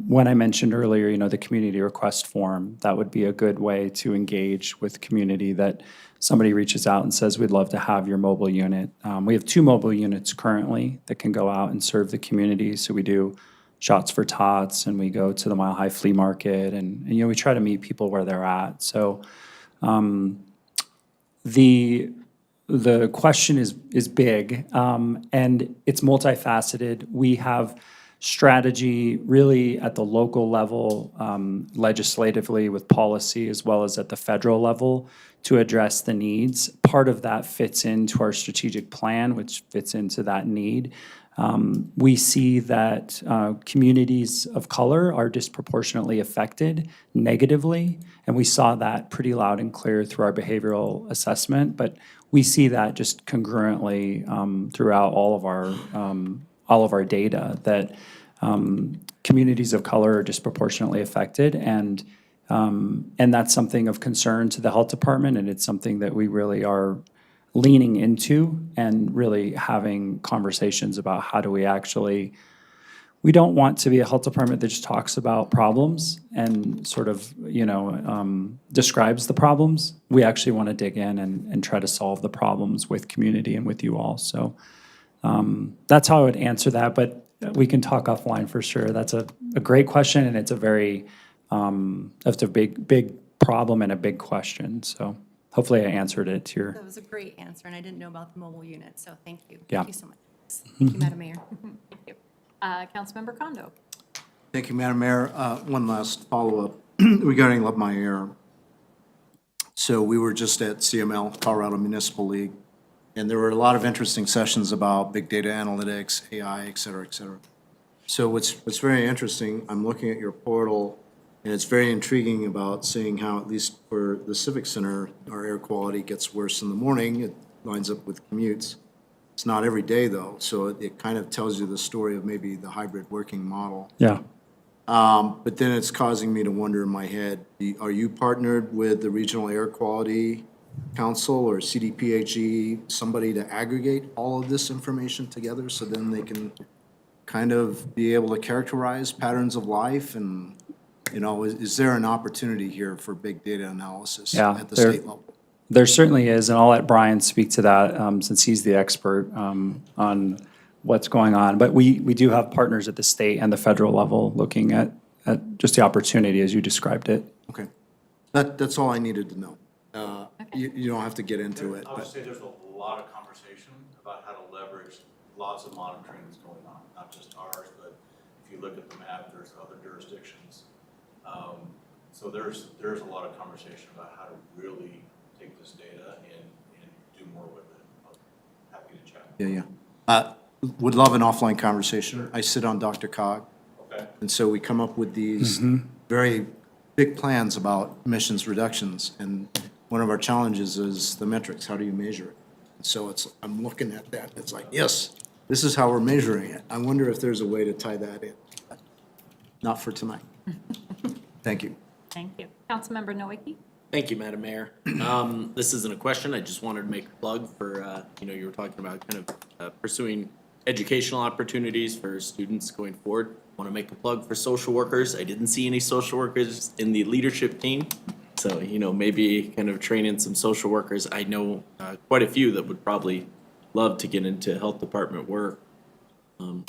when I mentioned earlier, the community request form, that would be a good way to engage with community, that somebody reaches out and says, we'd love to have your mobile unit. We have 2 mobile units currently that can go out and serve the community. So we do Shots for Tots, and we go to the Mile High Flea Market, and we try to meet people where they're at. So the question is big, and it's multifaceted. We have strategy really at the local level, legislatively with policy, as well as at the federal level to address the needs. Part of that fits into our strategic plan, which fits into that need. We see that communities of color are disproportionately affected negatively, and we saw that pretty loud and clear through our behavioral assessment. But we see that just congruently throughout all of our data that communities of color are disproportionately affected, and that's something of concern to the health department, and it's something that we really are leaning into and really having conversations about how do we actually, we don't want to be a health department that just talks about problems and sort of, describes the problems. We actually want to dig in and try to solve the problems with community and with you all. So that's how I would answer that, but we can talk offline for sure. That's a great question, and it's a very, that's a big problem and a big question. So hopefully I answered it to your. That was a great answer, and I didn't know about the mobile unit, so thank you. Yeah. Thank you so much. Thank you, Madam Mayor. Thank you. Councilmember Kondo. Thank you, Madam Mayor. One last follow-up regarding Love My Air. So we were just at CML, Colorado Municipal League, and there were a lot of interesting sessions about big data analytics, AI, et cetera, et cetera. So what's very interesting, I'm looking at your portal, and it's very intriguing about seeing how, at least for the Civic Center, our air quality gets worse in the morning. It lines up with commutes. It's not every day, though, so it kind of tells you the story of maybe the hybrid working model. Yeah. But then it's causing me to wonder in my head, are you partnered with the Regional Air Quality Council or CDPHE, somebody to aggregate all of this information together so then they can kind of be able to characterize patterns of life? And, is there an opportunity here for big data analysis at the state level? There certainly is, and I'll let Brian speak to that since he's the expert on what's going on. But we do have partners at the state and the federal level looking at just the opportunity as you described it. Okay. That's all I needed to know. You don't have to get into it. I would But say there's a lot of conversation about how to leverage lots of monitoring that's going on, not just ours, but if you look at the map, there's other jurisdictions. So there's a lot of conversation about how to really take this data and do more with it. I'm happy to chat. Yeah. Would love an offline conversation. I sit on DRCOG. Okay. And so we come up with these very big plans about emissions reductions. And one of our challenges is the metrics. How do you measure it? And so I'm looking at that. It's like, yes, this is how we're measuring it. I wonder if there's a way to tie that in. Not for tonight. Thank you. Thank you. Councilmember Nowicki. Thank you, Madam Mayor. This isn't a question. I just wanted to make a plug for, you were talking about kind of pursuing educational opportunities for students going forward. Want to make a plug for social workers. I didn't see any social workers in the leadership team. So, maybe kind of training some social workers. I know quite a few that would probably love to get into health department work. And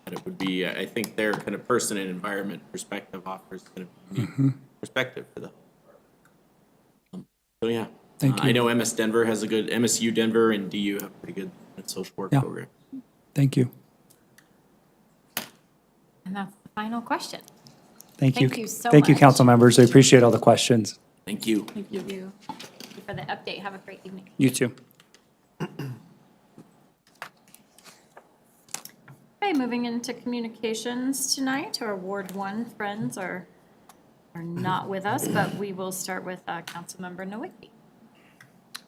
that it would be, I think their kind of person and environment perspective offers kind of unique perspective for the health department. So, yeah. Thank you. I know MSU Denver and DU have pretty good social work program. Thank you. And that's the final question. Thank you. Thank you so Thank you, much. council members. I appreciate all the questions. Thank you. Thank you for the update. Have a great evening. You too. Okay, moving into communications tonight. Our Ward 1 friends are not with us, but we will start with Councilmember Nowicki.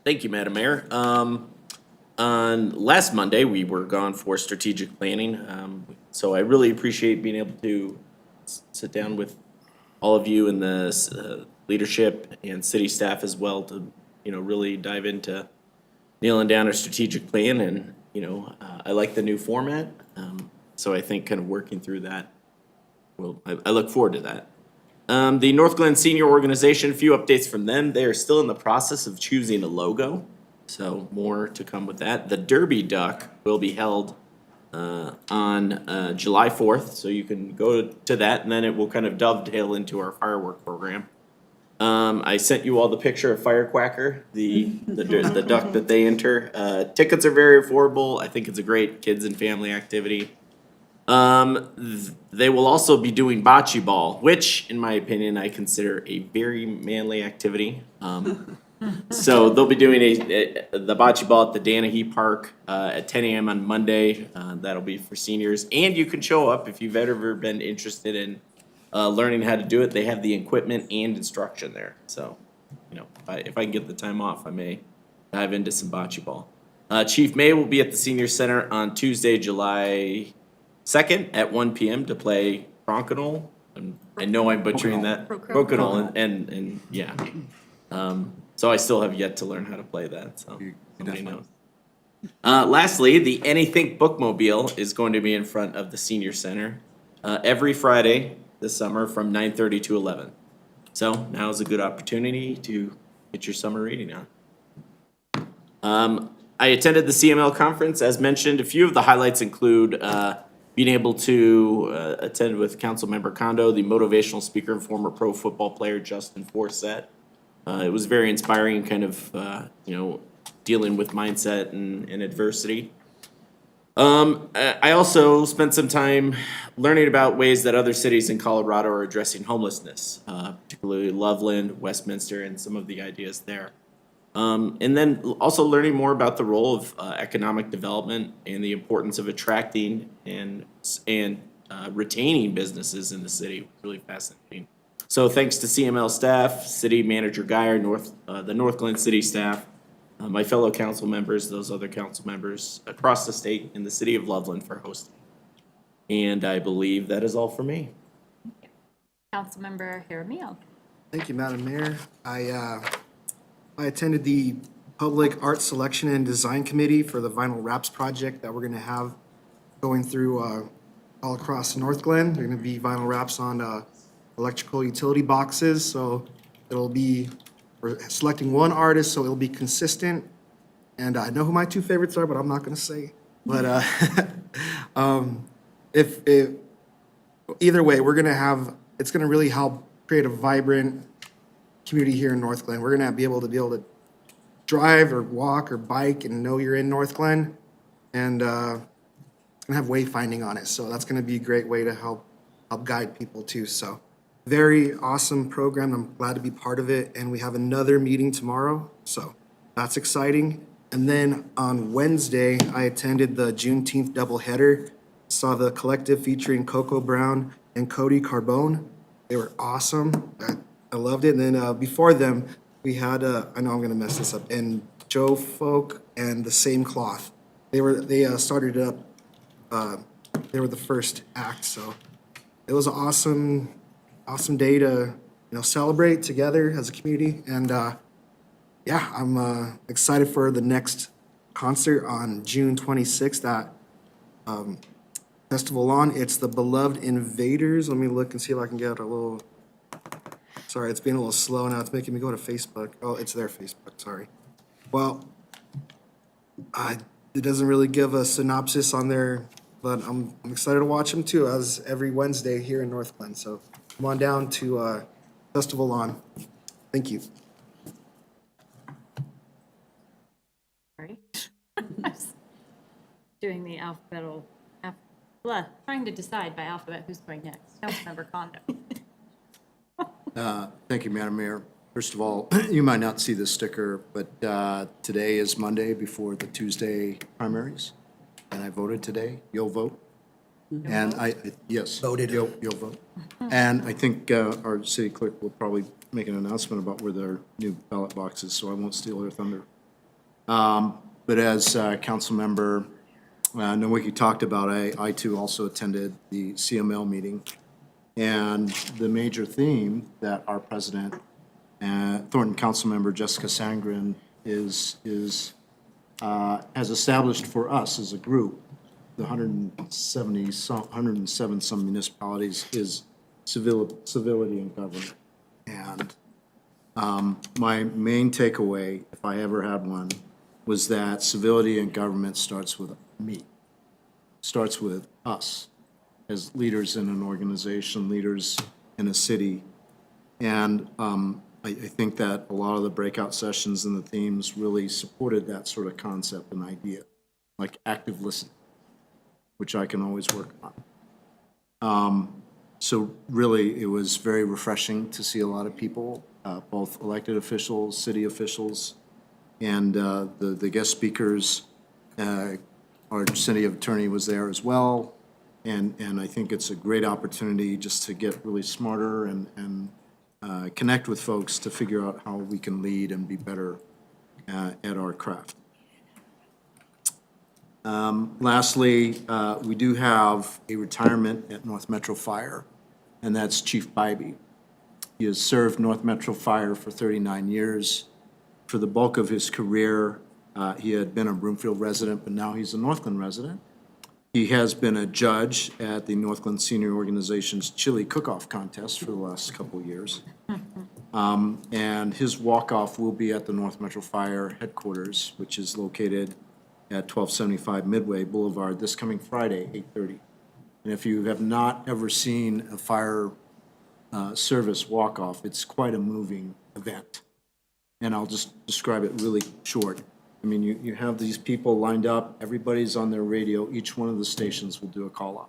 Thank you, Madam Mayor. On last Monday, we were gone for strategic planning. So I really appreciate being able to sit down with all of you in the leadership and city staff as well to, really dive into nailing down a strategic plan. And, I like the new format. So I think kind of working through that, I look forward to that. The North Glen Senior Organization, a few updates from them. They are still in the process of choosing a logo, so more to come with that. The Derby Duck will be held on July 4th, so you can go to that, and then it will kind of dovetail into our firework program. I sent you all the picture of Firequacker, the duck that they enter. Tickets are very affordable. I think it's a great kids and family activity. They will also be doing bocce ball, which, in my opinion, I consider a very manly activity. So they'll be doing the bocce ball at the Danahy Park at 10 a.m. on Monday. That'll be for seniors, and you can show up if you've ever been interested in learning how to do it. They have the equipment and instruction there. So, you know, if I can get the time off, I may dive into some bocce ball. Chief May will be at the Senior Center on Tuesday, July 2nd at 1 p.m. to play Crokinole. And I know I'm butchering that. Crokinole and yeah. So I still have yet to learn how to play that. So somebody knows. Lastly, the Anythink Bookmobile is going to be in front of the Senior Center every Friday this summer from 9:30 to 11. So now is a good opportunity to get your summer reading on. I attended the CML conference, as mentioned. A few of the highlights include being able to attend with Councilmember Kondo, the motivational speaker and former pro football player Justin Forsett. It was very inspiring, kind of, dealing with mindset and adversity. I also spent some time learning about ways that other cities in Colorado are addressing homelessness, particularly Loveland, Westminster, and some of the ideas there. And then also learning more about the role of economic development and the importance of attracting and retaining businesses in the city. Really fascinating. So thanks to CML staff, City Manager Geyer, the North Glen City staff, my fellow council members, those other council members across the state and the city of Loveland for hosting. And I believe that is all for me. Councilmember Jaramillo. Thank you, Madam Mayor. I attended the Public Art Selection and Design Committee for the Vinyl Wraps project that we're going to have going through all across North Glen. They're going to be vinyl wraps on electrical utility boxes, so we're selecting one artist, so it'll be consistent. And I know who my two favorites are, but I'm not going to say. But if either way, it's going to really help create a vibrant community here in North Glen. We're going to be able to drive or walk or bike and know you're in North Glen, and it's going to have wayfinding on it. So that's going to be a great way to help guide people too. So very awesome program. I'm glad to be part of it. And we have another meeting tomorrow, so that's exciting. And then on Wednesday, I attended the Juneteenth doubleheader. Saw the collective featuring Coco Brown and Cody Carbone. They were awesome. I loved it. And then before them, we had I know I'm gonna mess this up. And Joe Folk and the Same Cloth. They started it up. They were the first act, so it was an awesome day to celebrate together as a community. And yeah, I'm excited for the next concert on June 26th at Festival Lawn. It's the Beloved Invaders. Let me look and see if I can get a little. Sorry, it's being a little slow now. It's making me go to Facebook. Oh, it's their Facebook. Sorry. Well, it doesn't really give a synopsis on there, but I'm excited to watch them too, as every Wednesday here in North Glen. So come on down to Festival Lawn. Thank you. Sorry. Doing the alphabetical, trying to decide by alphabet who's going next. Councilmember Kondo. Thank you, Madam Mayor. First of all, you might not see the sticker, but today is Monday before the Tuesday primaries, and I voted today. You'll vote. And yes. Voted. You'll vote. And I think our city clerk will probably make an announcement about where their new ballot box is, so I won't steal her thunder. But as Councilmember Nowicki talked about, I too also attended the CML meeting. And the major theme that our president, Thornton Councilmember Jessica Sangren, has established for us as a group, the 107 some municipalities, is civility in government. And my main takeaway, if I ever had one, was that civility in government starts with me. starts with us as leaders in an organization, leaders in a city. And I think that a lot of the breakout sessions and the themes really supported that sort of concept and idea, like active listening, which I can always work on. So really, it was very refreshing to see a lot of people, both elected officials, city officials, and the guest speakers. Our city attorney was there as well. And I think it's a great opportunity just to get really smarter and connect with folks to figure out how we can lead and be better at our craft. Lastly, we do have a retirement at North Metro Fire, and that's Chief Bybee. He has served North Metro Fire for 39 years. For the bulk of his career, he had been a Broomfield resident, but now he's a Northglenn resident. He has been a judge at the Northglenn Senior Organization's Chili Cook-Off Contest for the last couple of years. And his walk-off will be at the North Metro Fire headquarters, which is located at 1275 Midway Boulevard this coming Friday, 8:30. And if you have not ever seen a fire service walk-off, it's quite a moving event. And I'll just describe it really short. I mean, you have these people lined up, everybody's on their radio, each one of the stations will do a call-out.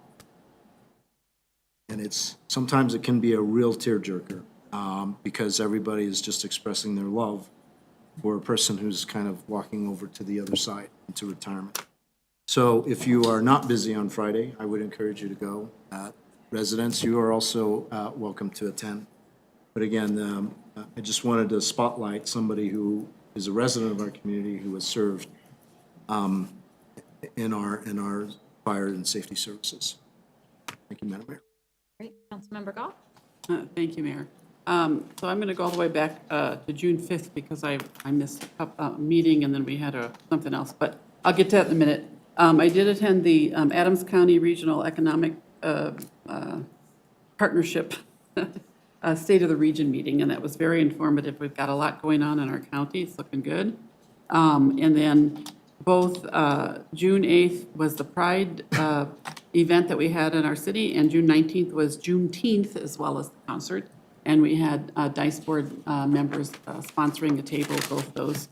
And sometimes it can be a real tearjerker, because everybody is just expressing their love for a person who's kind of walking over to the other side into retirement. So if you are not busy on Friday, I would encourage you to go. Residents, you are also welcome to attend. But again, I just wanted to spotlight somebody who is a resident of our community who has served in our fire and safety services. Thank you, Madam Mayor. Great. Councilmember Gall? Thank you, Mayor. So I'm going to go all the way back to June 5th because I missed a meeting and then we had something else, but I'll get to that in a minute. I did attend the Adams County Regional Economic Partnership State of the Region meeting, and that was very informative. We've got a lot going on in our county. It's looking good. And then both June 8th was the Pride event that we had in our city, and June 19th was Juneteenth as well as the concert. And we had Dice Board members sponsoring a table, both those.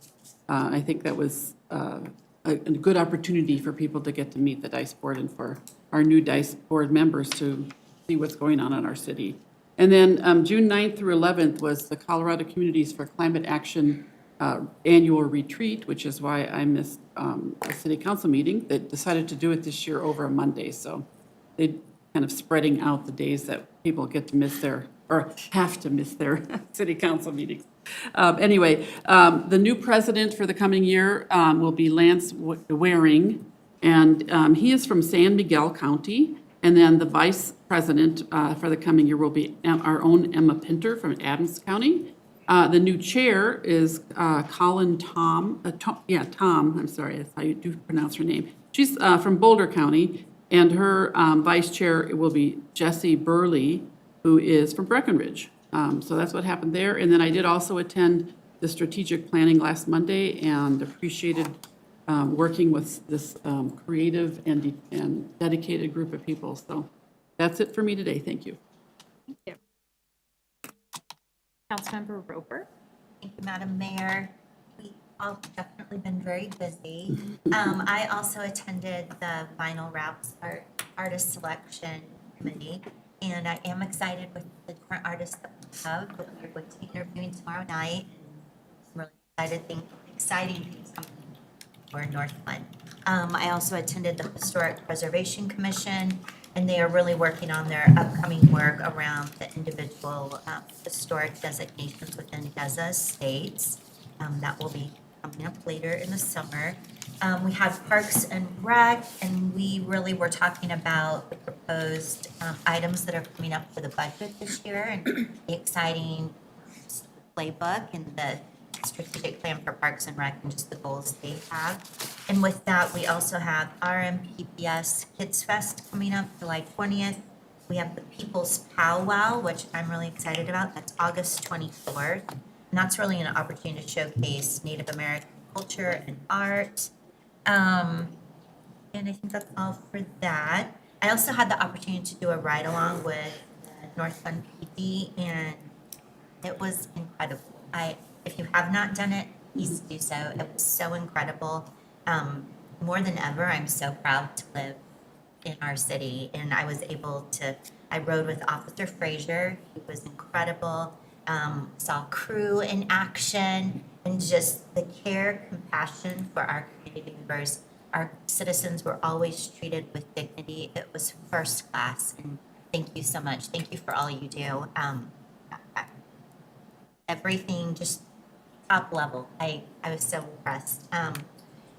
I think that was a good opportunity for people to get to meet the Dice Board and for our new Dice Board members to see what's going on in our city. And then June 9th through 11th was the Colorado Communities for Climate Action annual retreat, which is why I missed a city council meeting. They decided to do it this year over a Monday, so they kind of spreading out the days that people get to miss or have to miss their city council meetings. Anyway, the new president for the coming year will be Lance Waring, and he is from San Miguel County. And then the vice president for the coming year will be our own Emma Pinter from Adams County. The new chair is Colin Tom, I'm sorry, that's how you do pronounce her name. She's from Boulder County, and her vice chair will be Jesse Burley, who is from Breckenridge. So that's what happened there. And then I did also attend the strategic planning last Monday and appreciated working with this creative and dedicated group of people. So that's it for me today. Thank you. Thank you. Councilmember Roper? Thank you, Madam Mayor. We all definitely been very busy. I also attended the Vinyl Wraps Artist Selection Committee, and I am excited with the different artists that we have. We're going to be interviewing tomorrow night. I'm really exciting things coming for Northglenn. I also attended the Historic Preservation Commission, and they are really working on their upcoming work around the individual historic designations within DESA states. That will be coming up later in the summer. We had Parks and Rec, and we really were talking about the proposed items that are coming up for the budget this year and the exciting playbook and the strategic plan for Parks and Rec and just the goals they have. And with that, we also have RMPPS Kids Fest coming up July 20th. We have the People's Powwow, which I'm really excited about. That's August 24th. And that's really an opportunity to showcase Native American culture and art. And I think that's all for that. I also had the opportunity to do a ride-along with Northland PD, and it was incredible. If you have not done it, please do so. It was so incredible. More than ever, I'm so proud to live in our city, and I rode with Officer Frazier. He was incredible. Saw crew in action, and just the care, compassion for our community members. Our citizens were always treated with dignity. It was first class, and thank you so much. Thank you for all you do. Everything just top level. I was so impressed.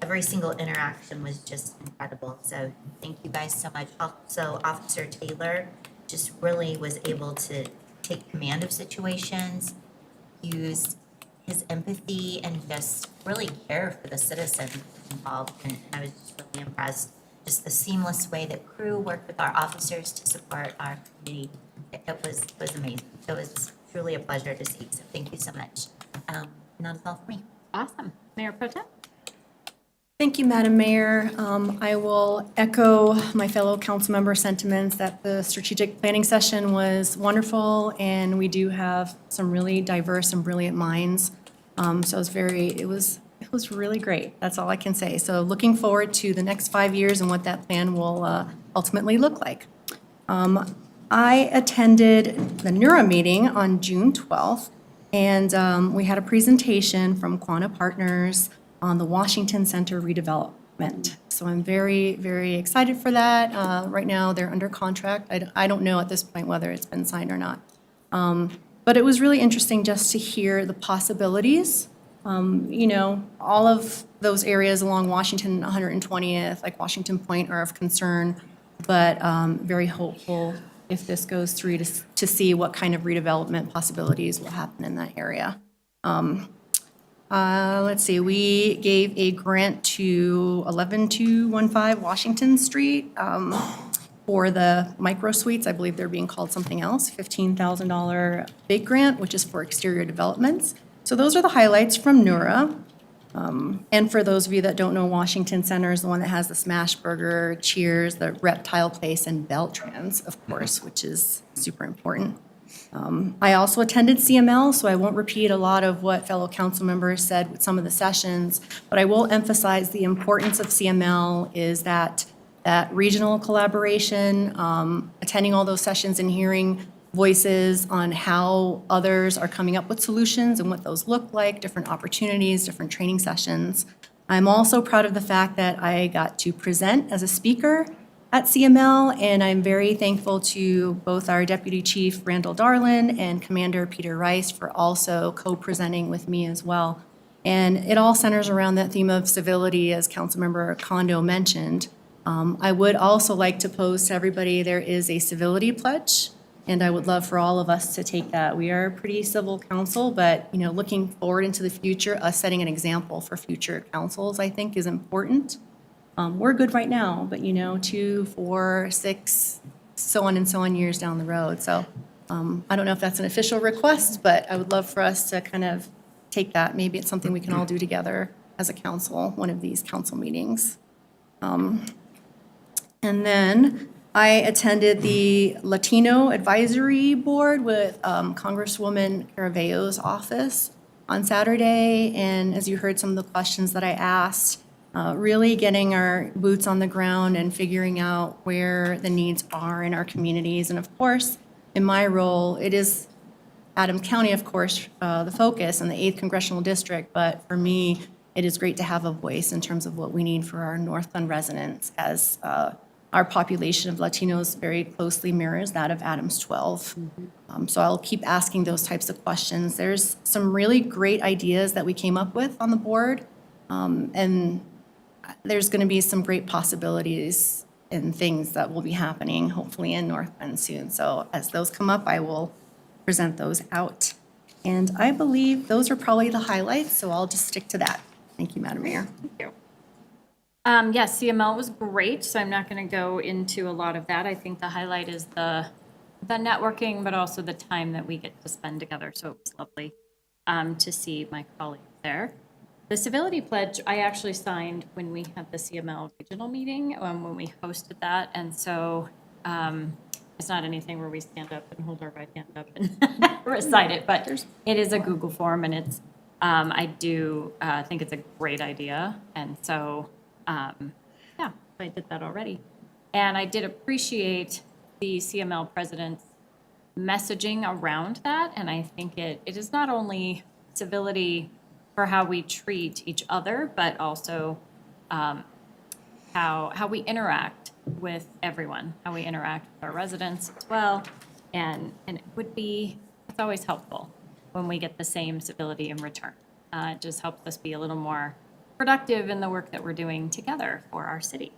Every single interaction was just incredible. So thank you guys so much. Also, Officer Taylor just really was able to take command of situations, use his empathy, and just really care for the citizen involved. And I was just really impressed. Just the seamless way that crew worked with our officers to support our community. It was amazing. It was truly a pleasure to see. So thank you so much. And that's all for me. Awesome. Mayor Pro Tem? Thank you, Madam Mayor. I will echo my fellow council member sentiments that the strategic planning session was wonderful, and we do have some really diverse and brilliant minds. So it was really great. That's all I can say. So looking forward to the next 5 years and what that plan will ultimately look like. I attended the NURA meeting on June 12th, and we had a presentation from Quanta Partners on the Washington Center redevelopment. So I'm very, very excited for that. Right now, they're under contract. I don't know at this point whether it's been signed or not. But it was really interesting just to hear the possibilities. All of those areas along Washington 120th, like Washington Point, are of concern, but very hopeful if this goes through to see what kind of redevelopment possibilities will happen in that area. Let's see, we gave a grant to 11215 Washington Street for the micro suites. I believe they're being called something else, $15,000 big grant, which is for exterior developments. So those are the highlights from NURA. And for those of you that don't know, Washington Center is the one that has the Smash Burger, Cheers, the Reptile Place, and Beltrans, of course, which is super important. I also attended CML, so I won't repeat a lot of what fellow council members said with some of the sessions, but I will emphasize the importance of CML is that regional collaboration, attending all those sessions and hearing voices on how others are coming up with solutions and what those look like, different opportunities, different training sessions. I'm also proud of the fact that I got to present as a speaker at CML, and I'm very thankful to both our Deputy Chief Randall Darlin and Commander Peter Rice for also co-presenting with me as well. And it all centers around that theme of civility, as Councilmember Kondo mentioned. I would also like to pose to everybody, there is a civility pledge, and I would love for all of us to take that. We are a pretty civil council, but looking forward into the future, us setting an example for future councils, I think, is important. We're good right now, but 2, 4, 6, so on years down the road. So I don't know if that's an official request, but I would love for us to kind of take that. Maybe it's something we can all do together as a council, one of these council meetings. And then I attended the Latino Advisory Board with Congresswoman Caravello's office on Saturday. And as you heard some of the questions that I asked, really getting our boots on the ground and figuring out where the needs are in our communities. And of course, in my role, it is Adams County, of course, the focus and the 8th Congressional District. But for me, it is great to have a voice in terms of what we need for our Northland residents, as our population of Latinos very closely mirrors that of Adams 12. So I'll keep asking those types of questions. There's some really great ideas that we came up with on the board. And there's going to be some great possibilities and things that will be happening, hopefully, in North Bend soon. So as those come up, I will present those out. And I believe those are probably the highlights, so I'll just stick to that. Thank you, Madam Mayor. Thank you. Yes, CML was great, so I'm not going to go into a lot of that. I think the highlight is the networking, but also the time that we get to spend together. So it was lovely to see my colleagues there. The civility pledge, I actually signed when we had the CML regional meeting, when we hosted that. And so it's not anything where we stand up and hold our right hand up and recite it, but it is a Google form, and it's, I do think it's a great idea. And so, yeah, I did that already. And I did appreciate the CML president's messaging around that. And I think it is not only civility for how we treat each other, but also how we interact with everyone, how we interact with our residents as well. And it's always helpful when we get the same civility in return. It just helps us be a little more productive in the work that we're doing together for our city.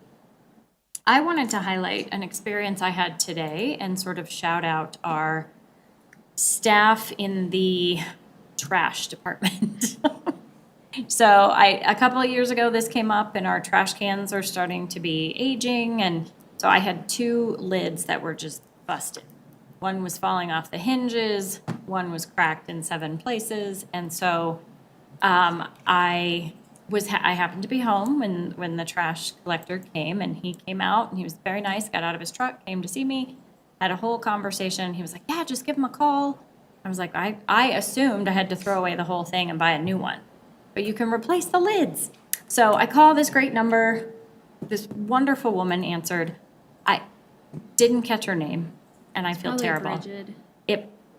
I wanted to highlight an experience I had today and sort of shout out our staff in the trash department. So a couple of years ago, this came up, and our trash cans are starting to be aging, and so I had 2 lids that were just busted. One was falling off the hinges, one was cracked in 7 places, and so I happened to be home when the trash collector came, and he came out, and he was very nice, got out of his truck, came to see me, had a whole conversation. He was like, yeah, just give him a call. I was like, I assumed I had to throw away the whole thing and buy a new one, but you can replace the lids. So I call this great number. This wonderful woman answered. I didn't catch her name, and I feel terrible.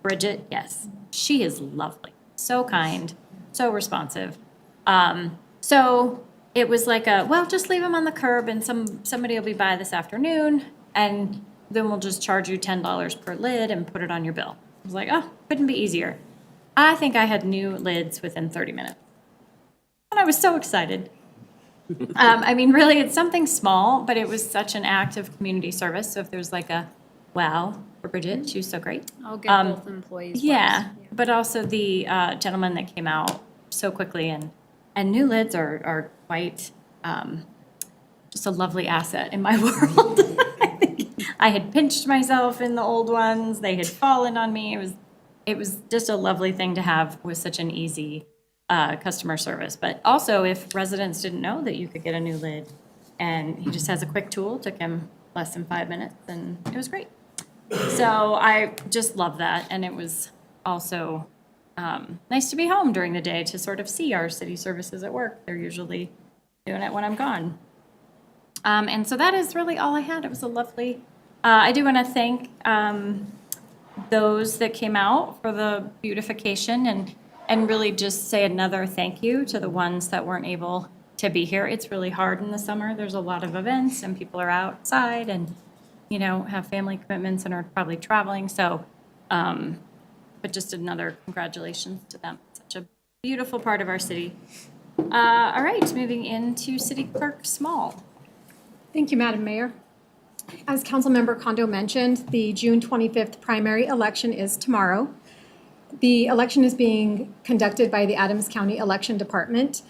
Bridget, yes. She is lovely, so kind, so responsive. So it was like just leave them on the curb, and somebody will be by this afternoon, and then we'll just charge you $10 per lid and put it on your bill. I was like, oh, couldn't be easier. I think I had new lids within 30 minutes. And I was so excited. I mean, really, it's something small, but it was such an act of community service. So if there's like a wow for Bridget, she was so great. I'll give both employees. Yeah, but also the gentleman that came out so quickly, and new lids are quite just a lovely asset in my world. I had pinched myself in the old ones. They had fallen on me. It was just a lovely thing to have with such an easy customer service. But also, if residents didn't know that you could get a new lid, and he just has a quick tool, took him less than 5 minutes, and it was great. So I just love that. And it was also nice to be home during the day to sort of see our city services at work. They're usually doing it when I'm gone. And so that is really all I had. It was a lovely, I do want to thank those that came out for the beautification, and really just say another thank you to the ones that weren't able to be here. It's really hard in the summer. There's a lot of events, and people are outside and, have family commitments and are probably traveling. So, but just another congratulations to them. Such a beautiful part of our city. All right, moving into City Clerk Small. Thank you, Madam Mayor. As Councilmember Kondo mentioned, the June 25th primary election is tomorrow. The election is being conducted by the Adams County Election Department.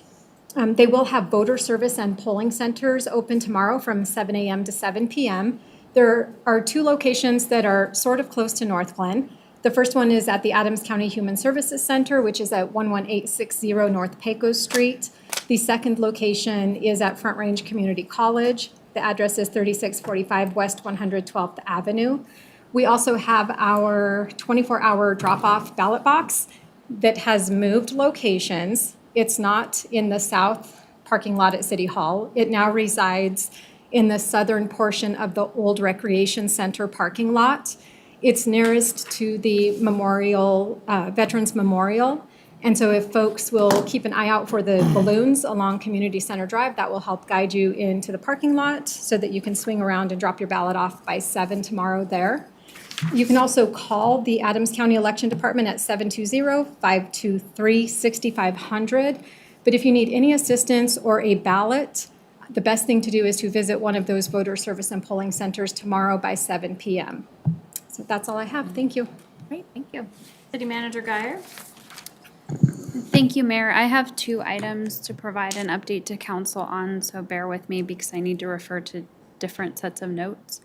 They will have voter service and polling centers open tomorrow from 7 a.m. to 7 p.m. There are 2 locations that are sort of close to North Glen. The first one is at the Adams County Human Services Center, which is at 11860 North Pecos Street. The second location is at Front Range Community College. The address is 3645 West 112th Avenue. We also have our 24-hour drop-off ballot box that has moved locations. It's not in the south parking lot at City Hall. It now resides in the southern portion of the old Recreation Center parking lot. It's nearest to the Veterans Memorial. And so if folks will keep an eye out for the balloons along Community Center Drive, that will help guide you into the parking lot so that you can swing around and drop your ballot off by 7 tomorrow there. You can also call the Adams County Election Department at 720-523-6500. But if you need any assistance or a ballot, the best thing to do is to visit one of those voter service and polling centers tomorrow by 7 p.m. So that's all I have. Thank you. Great, thank you. City Manager Guyer. Thank you, Mayor. I have 2 items to provide an update to council on, so bear with me because I need to refer to different sets of notes.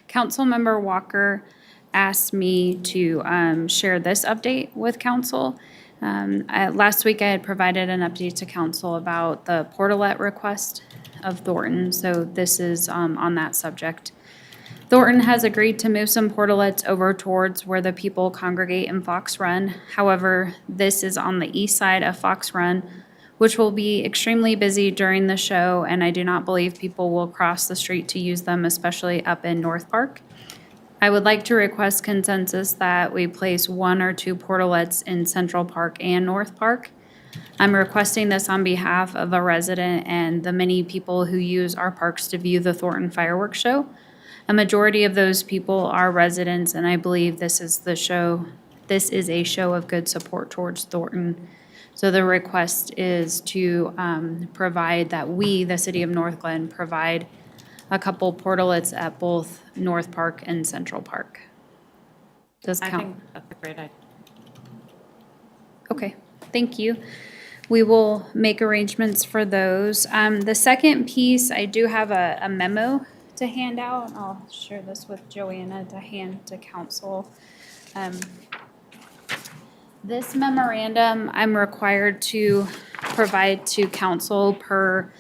Councilmember Walker asked me to share this update with council. Last week, I had provided an update to council about the portalet request of Thornton, so this is on that subject. Thornton has agreed to move some portalets over towards where the people congregate in Fox Run. However, this is on the east side of Fox Run, which will be extremely busy during the show, and I do not believe people will cross the street to use them, especially up in North Park. I would like to request consensus that we place 1 or 2 portalets in Central Park and North Park. I'm requesting this on behalf of a resident and the many people who use our parks to view the Thornton fireworks show. A majority of those people are residents, and I believe this is a show of good support towards Thornton. So the request is to provide that we, the city of North Glen, provide a couple portalets at both North Park and Central Park. Does I count? think that's a great idea. Okay, thank you. We will make arrangements for those. The second piece, I do have a memo to hand out. I'll share this with Joanna to hand to council. This memorandum, I'm required to provide to council per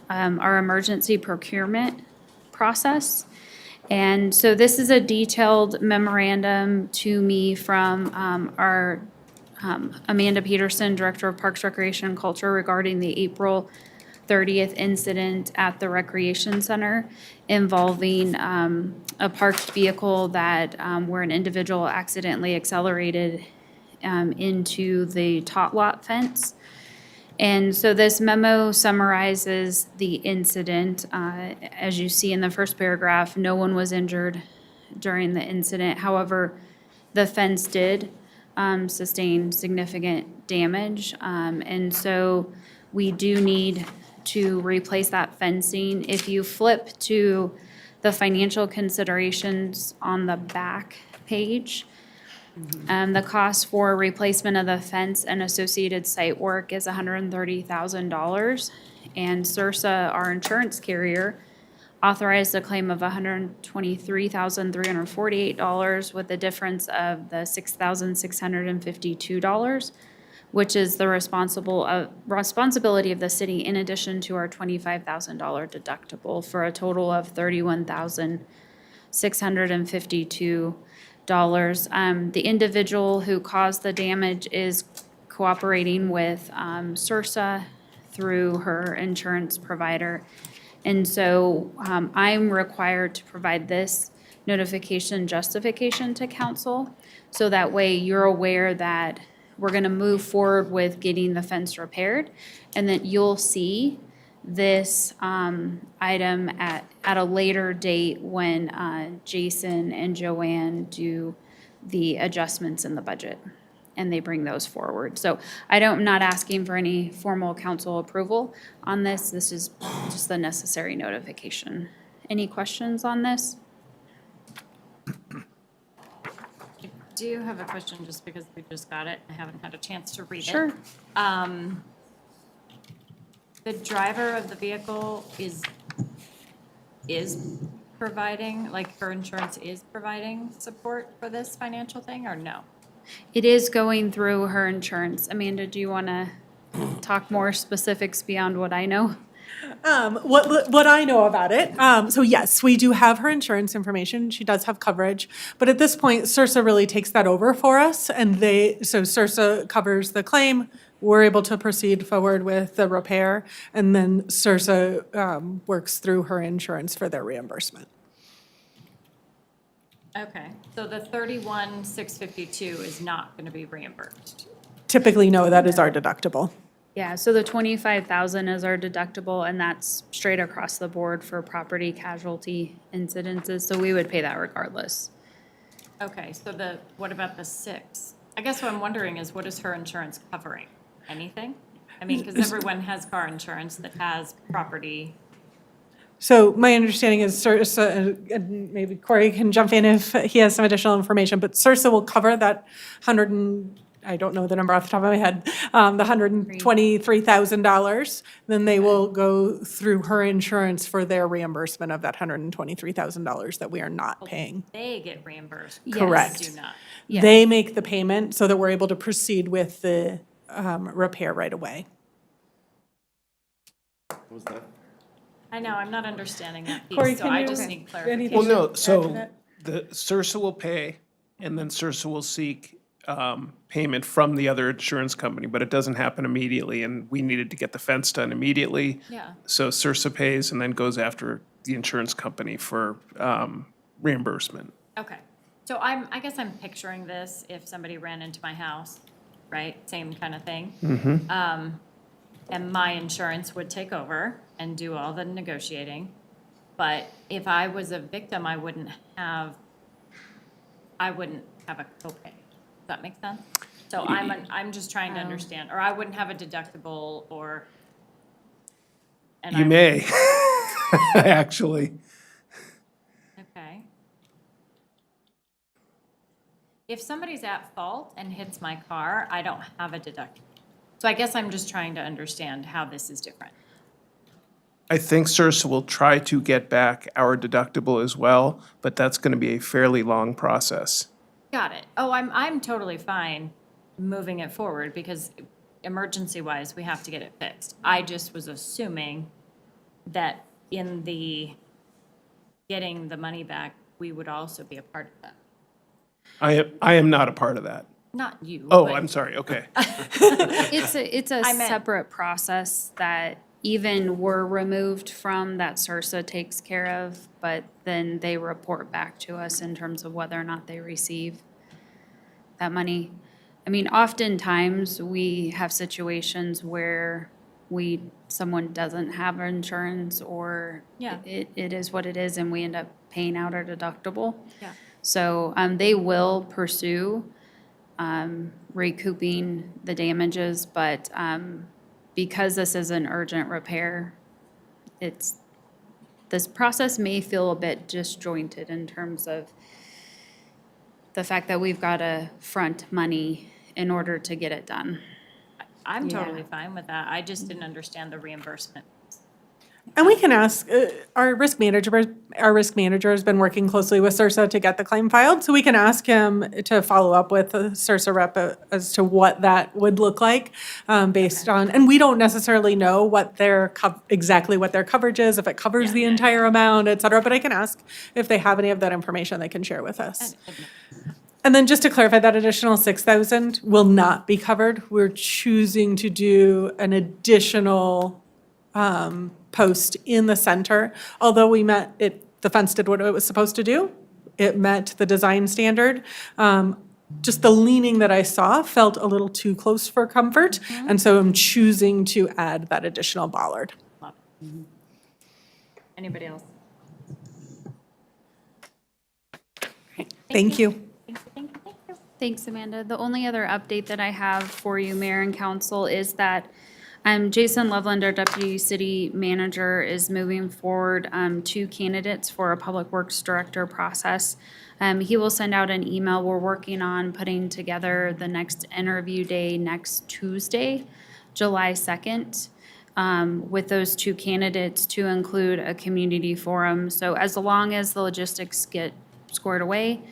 our emergency procurement process. And so this is a detailed memorandum to me from our Amanda Peterson, Director of Parks, Recreation, and Culture, regarding the April 30th incident at the Recreation Center involving a parked vehicle that where an individual accidentally accelerated into the tot lot fence. And so this memo summarizes the incident. As you see in the first paragraph, no one was injured during the incident. However, the fence did sustain significant damage. And so we do need to replace that fencing. If you flip to the financial considerations on the back page, the cost for replacement of the fence and associated site work is $130,000. And Sursa, our insurance carrier, authorized a claim of $123,348 with a difference of the $6,652, which is the responsibility of the city in addition to our $25,000 deductible for a total of $31,652. The individual who caused the damage is cooperating with Sursa through her insurance provider. And so I'm required to provide this notification justification to council. So that way you're aware that we're going to move forward with getting the fence repaired, and that you'll see this item at a later date when Jason and Joanne do the adjustments in the budget, and they bring those forward. So I'm not asking for any formal council approval on this. This is just the necessary notification. Any questions on this? I do have a question just because we just got it. I haven't had a chance to read it. Sure. The driver of the vehicle is providing, like her insurance is providing support for this financial thing, or no? It is going through her insurance. Amanda, do you want to talk more specifics beyond what I know? What I know about it, so yes, we do have her insurance information. She does have coverage, but at this point, Sursa really takes that over for us, and so Sursa covers the claim. We're able to proceed forward with the repair, and then Sursa works through her insurance for their reimbursement. Okay, so the $31,652 is not going to be reimbursed. Typically, no, that is our deductible. Yeah, so the $25,000 is our deductible, and that's straight across the board for property casualty incidences, so we would pay that regardless. Okay, so what about the 6? I guess what I'm wondering is, what is her insurance covering? Anything? I mean, because everyone has car insurance that has property. So my understanding is Sursa, and maybe Corey can jump in if he has some additional information, but Sursa will cover that I don't know the number off the top of my head, the $123,000. Then they will go through her insurance for their reimbursement of that $123,000 that we are not paying. They get reimbursed. Correct. We do not. They make the payment so that we're able to proceed with the repair right away. What was that? I know, I'm not understanding that Corey, piece, so can I you- just need anything? clarification. Well, no, Add to so that? the CIRSA will pay, and then CIRSA will seek payment from the other insurance company, but it doesn't happen immediately, and we needed to get the fence done immediately. Yeah. So CIRSA pays and then goes after the insurance company for reimbursement. Okay, so I guess I'm picturing this if somebody ran into my house, right? Same kind of thing. And my insurance would take over and do all the negotiating. But if I was a victim, I wouldn't have a copay. Does that make sense? So I'm just trying to understand, or I wouldn't have a deductible or. and You I- may, actually. Okay. If somebody's at fault and hits my car, I don't have a deductible. So I guess I'm just trying to understand how this is different. I think CIRSA will try to get back our deductible as well, but that's going to be a fairly long process. Got it. Oh, I'm totally fine moving it forward because emergency-wise, we have to get it fixed. I just was assuming that in the getting the money back, we would also be a part of that. I am not a part of that. Not you. Oh, but- I'm sorry, okay. It's a I meant- separate process that even we're removed from that CIRSA takes care of, but then they report back to us in terms of whether or not they receive that money. I mean, oftentimes, we have situations where someone doesn't have insurance or Yeah. it is what it is and we end up paying out our deductible. Yeah. So they will pursue recouping the damages, but because this is an urgent repair, this process may feel a bit disjointed in terms of the fact that we've got to front money in order to get it done. I'm Yeah. totally fine with that. I just didn't understand the reimbursement. And we can ask, our risk manager has been working closely with CIRSA to get the claim filed, so we can ask him to follow up with the CIRSA rep as to what that would look like based on, and we don't necessarily know what exactly what their coverage is, if it covers the entire amount, et cetera, but I can ask if they have any of that information they can share with us. And then just to clarify, that additional 6,000 will not be covered. We're choosing to do an additional post in the center. Although the fence did what it was supposed to do. It met the design standard. Just the leaning that I saw felt a little too close for comfort. And so I'm choosing to add that additional bollard. Anybody else? Thank you. Thanks, Amanda. The only other update that I have for you, Mayor and Council, is that Jason Loveland, our Deputy City Manager, is moving forward 2 candidates for a Public Works Director process. He will send out an email. We're working on putting together the next interview day next Tuesday, July 2nd, with those 2 candidates to include a community forum. So as long as the logistics get squared away,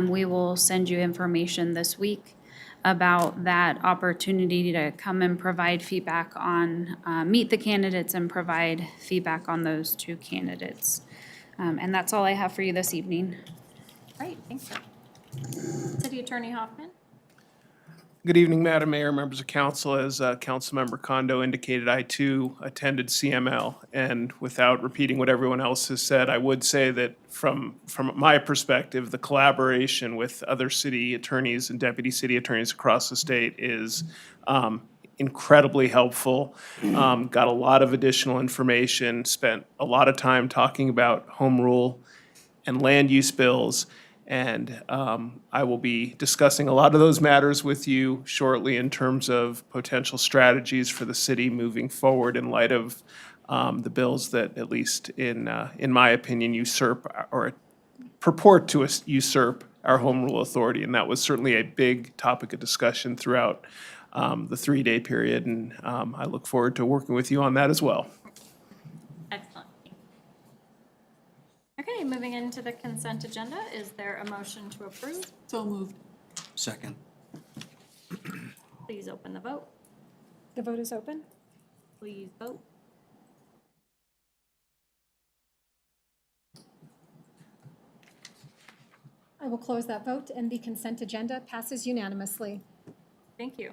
we will send you information this week about that opportunity to come and provide feedback on, meet the candidates and provide feedback on those 2 candidates. And that's all I have for you this evening. Great, thanks. City Attorney Hoffman? Good evening, Madam Mayor, members of council. As Councilmember Kondo indicated, I too attended CML. And without repeating what everyone else has said, I would say that from my perspective, the collaboration with other city attorneys and deputy city attorneys across the state is incredibly helpful. Got a lot of additional information, spent a lot of time talking about home rule and land use bills. And I will be discussing a lot of those matters with you shortly in terms of potential strategies for the city moving forward in light of the bills that, at least in my opinion, usurp or purport to usurp our home rule authority. And that was certainly a big topic of discussion throughout the 3-day period. And I look forward to working with you on that as well. Excellent. Okay, moving into the consent agenda, is there a motion to approve? So moved. Second. Please open the vote. The vote is open. Please vote. I will close that vote, and the consent agenda passes unanimously. Thank you.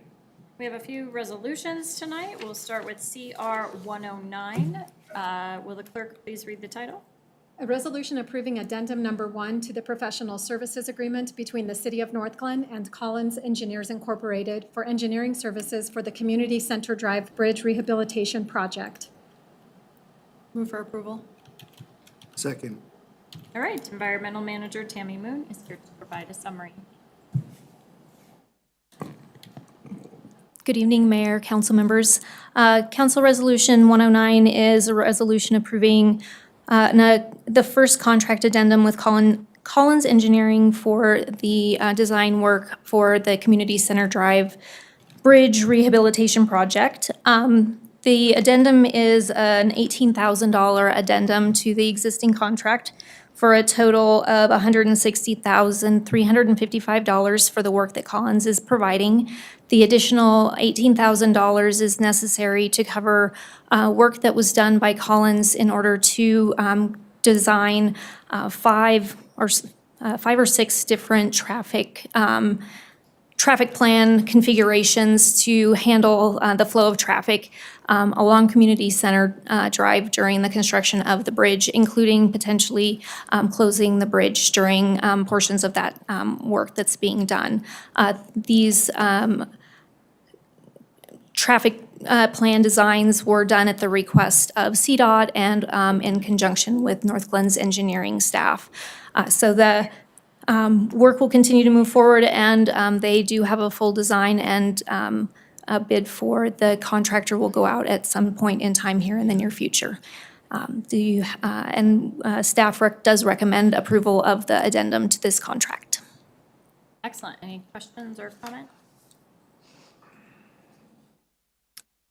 We have a few resolutions tonight. We'll start with CR 109. Will the clerk please read the title? A resolution approving addendum number 1 to the professional services agreement between the City of North Glen and Collins Engineers Incorporated for engineering services for the Community Center Drive Bridge Rehabilitation Project. Move for approval. Second. All right, Environmental Manager Tammy Moon is here to provide a summary. Good evening, Mayor, council members. Council Resolution 109 is a resolution approving the first contract addendum with Collins Engineering for the design work for the Community Center Drive Bridge Rehabilitation Project. The addendum is an $18,000 addendum to the existing contract for a total of $160,355 for the work that Collins is providing. The additional $18,000 is necessary to cover work that was done by Collins in order to design 5 or 6 different traffic plan configurations to handle the flow of traffic along Community Center Drive during the construction of the bridge, including potentially closing the bridge during portions of that work that's being done. These traffic plan designs were done at the request of CDOT and in conjunction with North Glen's engineering staff. So the work will continue to move forward, and they do have a full design, and a bid for the contractor will go out at some point in time here in the near future. Staff does recommend approval of the addendum to this contract. Excellent. Any questions or comments?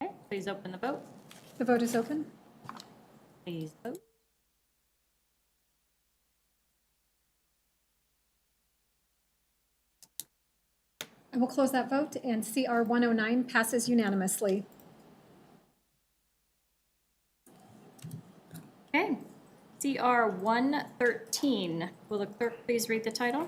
Okay, please open the vote. The vote is open. Please vote. I will close that vote, and CR 109 passes unanimously. Okay, CR 113. Will the clerk please read the title?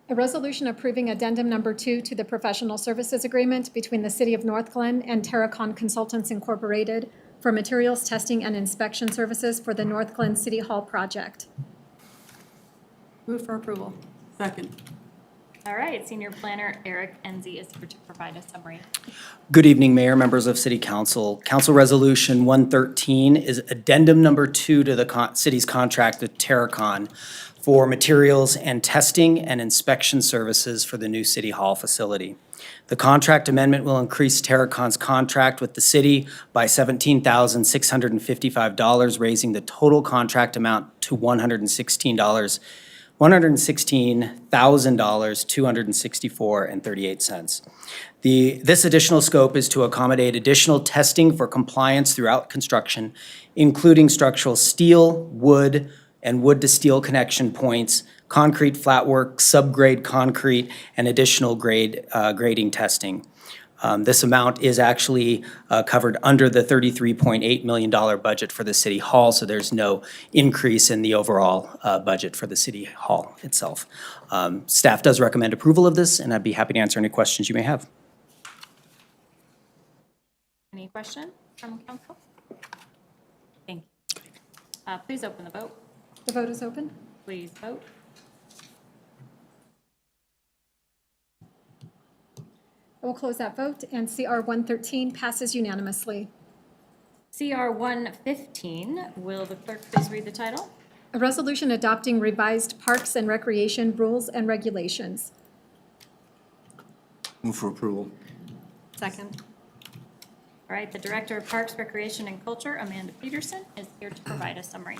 A resolution approving addendum number 2 to the professional services agreement between the City of North Glen and Terracon Consultants Incorporated for materials testing and inspection services for the North Glen City Hall project. Move for approval. Second. All right, Senior Planner Eric Enzi is here to provide a summary. Good evening, Mayor, members of City Council. Council Resolution 113 is addendum number 2 to the city's contract with Terracon for materials and testing and inspection services for the new City Hall facility. The contract amendment will increase Terracon's contract with the city by $17,655, raising the total contract amount to $116,264.38. This additional scope is to accommodate additional testing for compliance throughout construction, including structural steel, wood, and wood-to-steel connection points, concrete flatwork, subgrade concrete, and additional grading testing. This amount is actually covered under the $33.8 million budget for the City Hall, so there's no increase in the overall budget for the City Hall itself. Staff does recommend approval of this, and I'd be happy to answer any questions you may have. Any questions from council? Thank you. Please open the vote. The vote is open. Please vote. I will close that vote, and CR 113 passes unanimously. CR 115, will the clerk please read the title? A resolution adopting revised Parks and Recreation rules and regulations. Move for approval. Second. All right, the Director of Parks, Recreation, and Culture, Amanda Peterson, is here to provide a summary.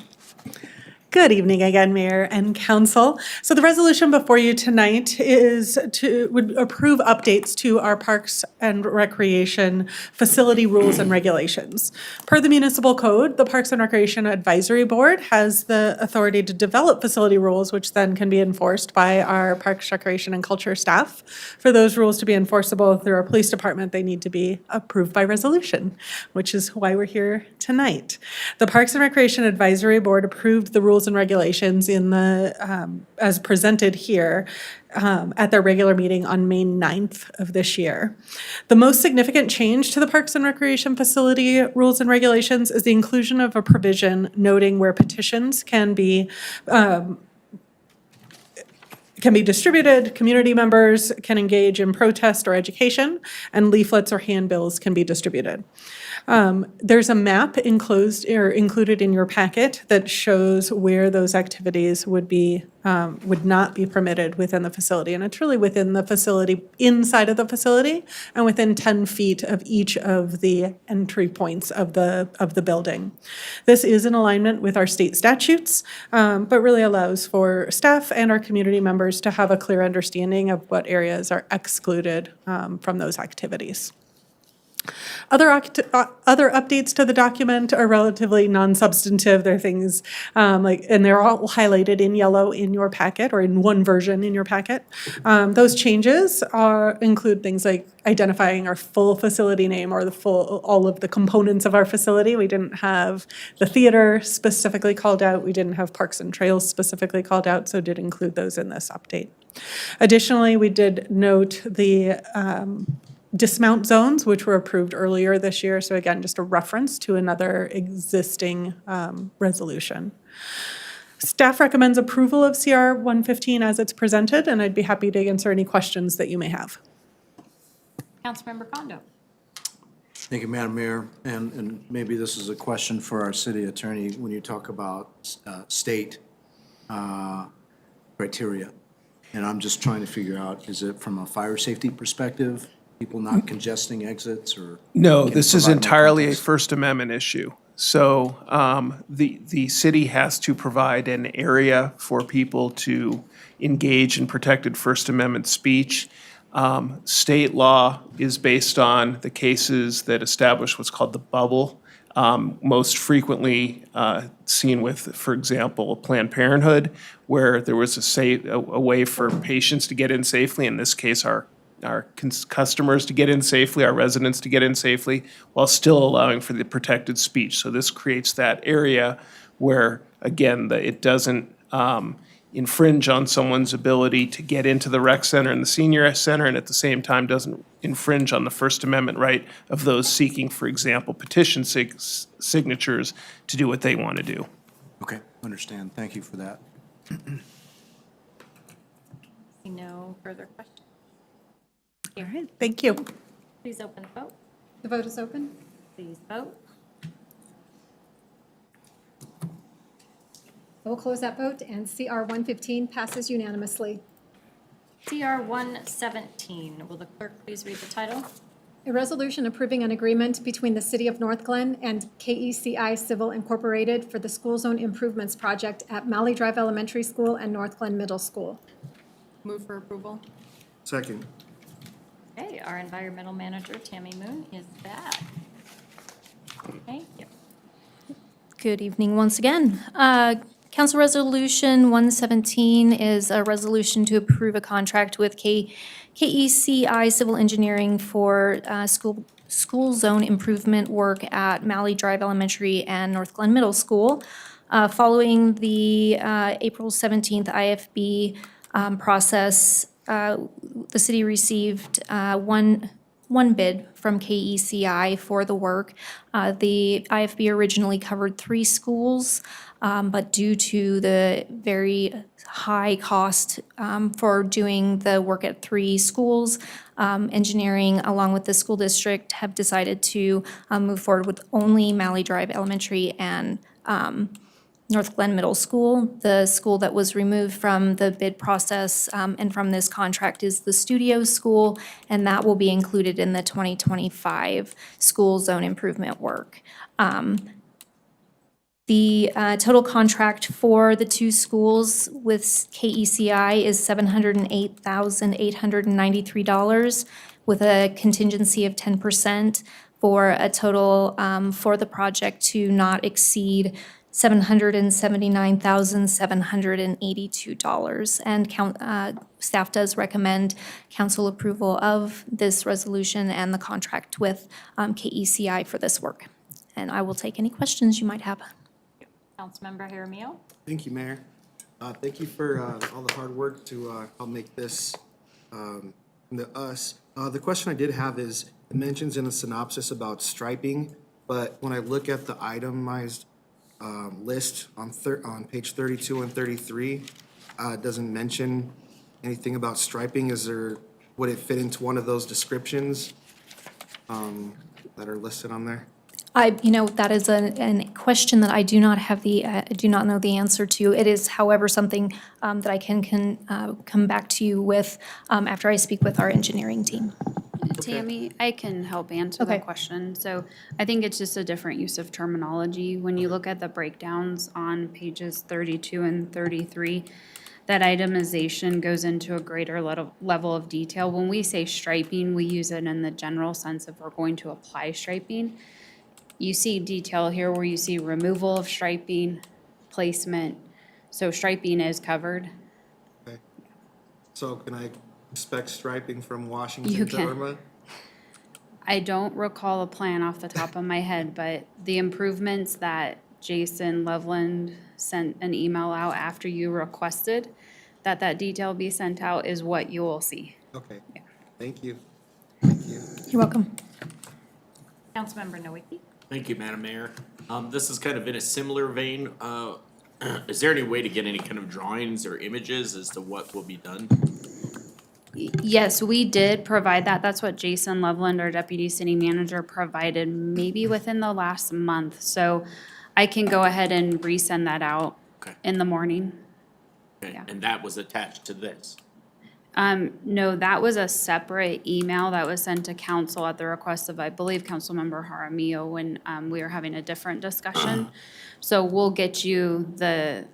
Good evening again, Mayor and Council. So the resolution before you tonight would approve updates to our Parks and Recreation facility rules and regulations. Per the municipal code, the Parks and Recreation Advisory Board has the authority to develop facility rules, which then can be enforced by our Parks, Recreation, and Culture staff. For those rules to be enforceable through our police department, they need to be approved by resolution, which is why we're here tonight. The Parks and Recreation Advisory Board approved the rules and regulations in the, as presented here, at their regular meeting on May 9th of this year. The most significant change to the Parks and Recreation Facility rules and regulations is the inclusion of a provision noting where petitions can be distributed, community members can engage in protest or education, and leaflets or handbills can be distributed. There's a map included in your packet that shows where those activities would not be permitted within the facility. And it's really within the facility, inside of the facility, and within 10 feet of each of the entry points of the building. This is in alignment with our state statutes, but really allows for staff and our community members to have a clear understanding of what areas are excluded from those activities. Other updates to the document are relatively non-substantive. They're things and they're all highlighted in yellow in your packet or in one version in your packet. Those changes include things like identifying our full facility name or all of the components of our facility. We didn't have the theater specifically called out. We didn't have Parks and Trails specifically called out, so did include those in this update. Additionally, we did note the dismount zones, which were approved earlier this year. So again, just a reference to another existing resolution. Staff recommends approval of CR 115 as it's presented, and I'd be happy to answer any questions that you may have. Councilmember Kondo. Thank you, Madam Mayor. And maybe this is a question for our city attorney when you talk about state criteria. And I'm just trying to figure out, is it from a fire safety perspective? People not congesting exits or? No, Can this you is provide more entirely a context? First Amendment issue. So the city has to provide an area for people to engage in protected First Amendment speech. State law is based on the cases that establish what's called the bubble, most frequently seen with, for example, Planned Parenthood, where there was a way for patients to get in safely, in this case, our customers to get in safely, our residents to get in safely, while still allowing for the protected speech. So this creates that area where, again, it doesn't infringe on someone's ability to get into the rec center and the senior center, and at the same time doesn't infringe on the First Amendment right of those seeking, for example, petition signatures to do what they want to do. Okay, understand. Thank you for that. No further questions. All right, thank you. Please open the vote. The vote is open. Please vote. I will close that vote, and CR 115 passes unanimously. CR 117. Will the clerk please read the title? A resolution approving an agreement between the City of North Glen and KECI Civil Incorporated for the School Zone Improvements Project at Malley Drive Elementary School and North Glen Middle School. Move for approval. Second. Okay, our environmental manager, Tammy Moon, is back. Thank you. Good evening once again. Council Resolution 117 is a resolution to approve a contract with KECI Civil Engineering for school zone improvement work at Malley Drive Elementary and North Glen Middle School. Following the April 17th IFB process, the city received one bid from KECI for the work. The IFB originally covered 3 schools, but due to the very high cost for doing the work at 3 schools, engineering along with the school district have decided to move forward with only Malley Drive Elementary and North Glen Middle School. The school that was removed from the bid process and from this contract is the Studio School, and that will be included in the 2025 school zone improvement work. The total contract for the two schools with KECI is $708,893 with a contingency of 10% for a total for the project to not exceed $779,782. And staff does recommend council approval of this resolution and the contract with KECI for this work. And I will take any questions you might have. Councilmember Jaramillo. Thank you, Mayor. Thank you for all the hard work to help make this us. The question I did have is, it mentions in the synopsis about striping, but when I look at the itemized list on page 32 and 33, it doesn't mention anything about striping. Would it fit into one of those descriptions that are listed on there? That is a question that I do not have do not know the answer to. It is, however, something that I can come back to you with after I speak with our engineering team. Tammy, I can help answer the question. So I think it's just a different use of terminology. When you look at the breakdowns on pages 32 and 33, that itemization goes into a greater level of detail. When we say striping, we use it in the general sense of we're going to apply striping. You see detail here where you see removal of striping, placement. So striping is covered. Okay. So can I expect striping from Washington You to can. Irma? I don't recall a plan off the top of my head, but the improvements that Jason Loveland sent an email out after you requested that detail be sent out is what you will see. Okay. Thank you. You're welcome. Councilmember Nowicki. Thank you, Madam Mayor. This is kind of in a similar vein. Is there any way to get any kind of drawings or images as to what will be done? Yes, we did provide that. That's what Jason Loveland, our deputy city manager, provided maybe within the last month. So I can go ahead and resend that out in the morning. Okay, and that was attached to this? No, that was a separate email that was sent to council at the request of, I believe, Councilmember Jaramillo when we were having a different discussion. So we'll get you the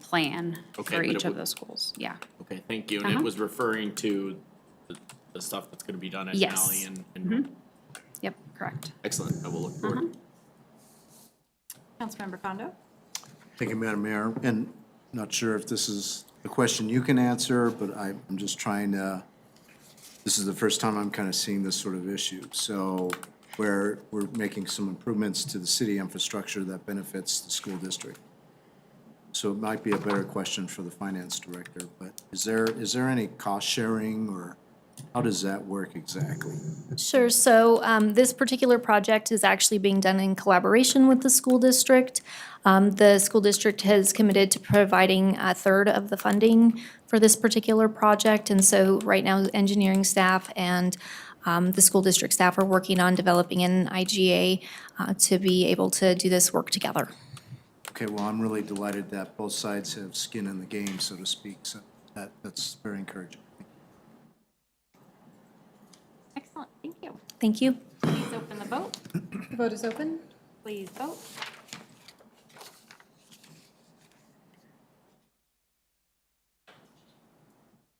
plan Okay, for but each it of the schools, yeah. Okay, thank you. And it was referring to the stuff that's gonna be done at Yes. Malley and. Mhm. Yep, correct. Excellent, I will look forward. Councilmember Kondo. Thank you, Madam Mayor. And not sure if this is a question you can answer, but I'm just trying to, this is the first time I'm kind of seeing this sort of issue. So where we're making some improvements to the city infrastructure that benefits the school district. So it might be a better question for the finance director, but is there any cost sharing or how does that work exactly? Sure. So this particular project is actually being done in collaboration with the school district. The school district has committed to providing a third of the funding for this particular project. And so right now, engineering staff and the school district staff are working on developing an IGA to be able to do this work together. Okay, well, I'm really delighted that both sides have skin in the game, so to speak. So that's very encouraging. Excellent, thank you. Thank you. Please open the vote. The vote is open. Please vote.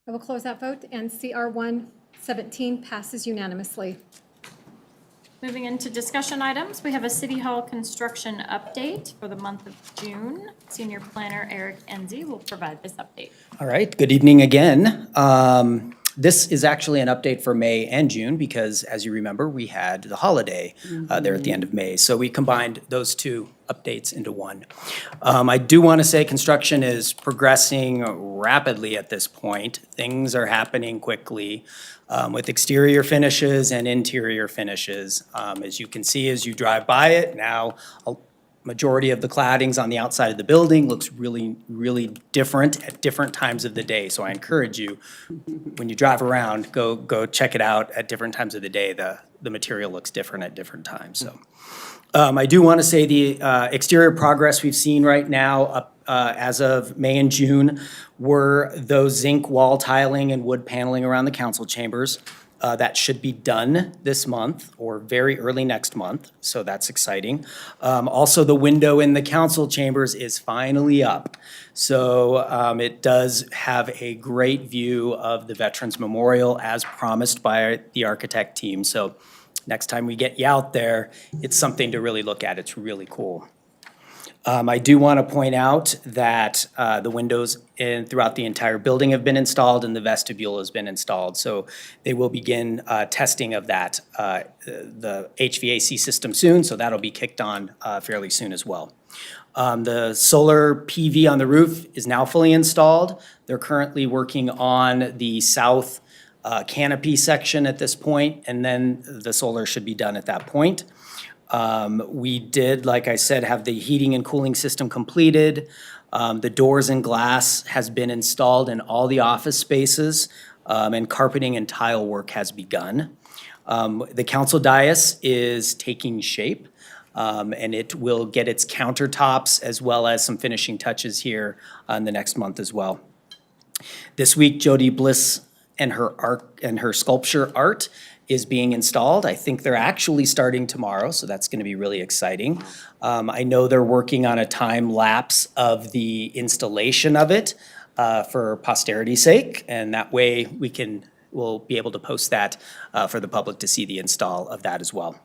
I will close that vote, and CR 117 passes unanimously. Moving into discussion items, we have a City Hall construction update for the month of June. Senior Planner Eric Enzi will provide this update. All right, good evening again. This is actually an update for May and June because, as you remember, we had the holiday there at the end of May. So we combined those two updates into one. I do want to say construction is progressing rapidly at this point. Things are happening quickly with exterior finishes and interior finishes. As you can see as you drive by it, now majority of the claddings on the outside of the building looks really, really different at different times of the day. So I encourage you, when you drive around, go check it out at different times of the day. The material looks different at different times. So I do want to say the exterior progress we've seen right now as of May and June were those zinc wall tiling and wood paneling around the council chambers. That should be done this month or very early next month, so that's exciting. Also, the window in the council chambers is finally up. So it does have a great view of the Veterans Memorial as promised by the architect team. So next time we get you out there, it's something to really look at. It's really cool. I do want to point out that the windows throughout the entire building have been installed and the vestibule has been installed. So they will begin testing of that, the HVAC system soon, so that'll be kicked on fairly soon as well. The solar PV on the roof is now fully installed. They're currently working on the south canopy section at this point, and then the solar should be done at that point. We did, like I said, have the heating and cooling system completed. The doors and glass has been installed in all the office spaces, and carpeting and tile work has begun. The council dais is taking shape, and it will get its countertops as well as some finishing touches here in the next month as well. This week, Jody Bliss and her art and her sculpture art is being installed. I think they're actually starting tomorrow, so that's going to be really exciting. I know they're working on a time lapse of the installation of it for posterity's sake, and that way we'll be able to post that for the public to see the install of that as well.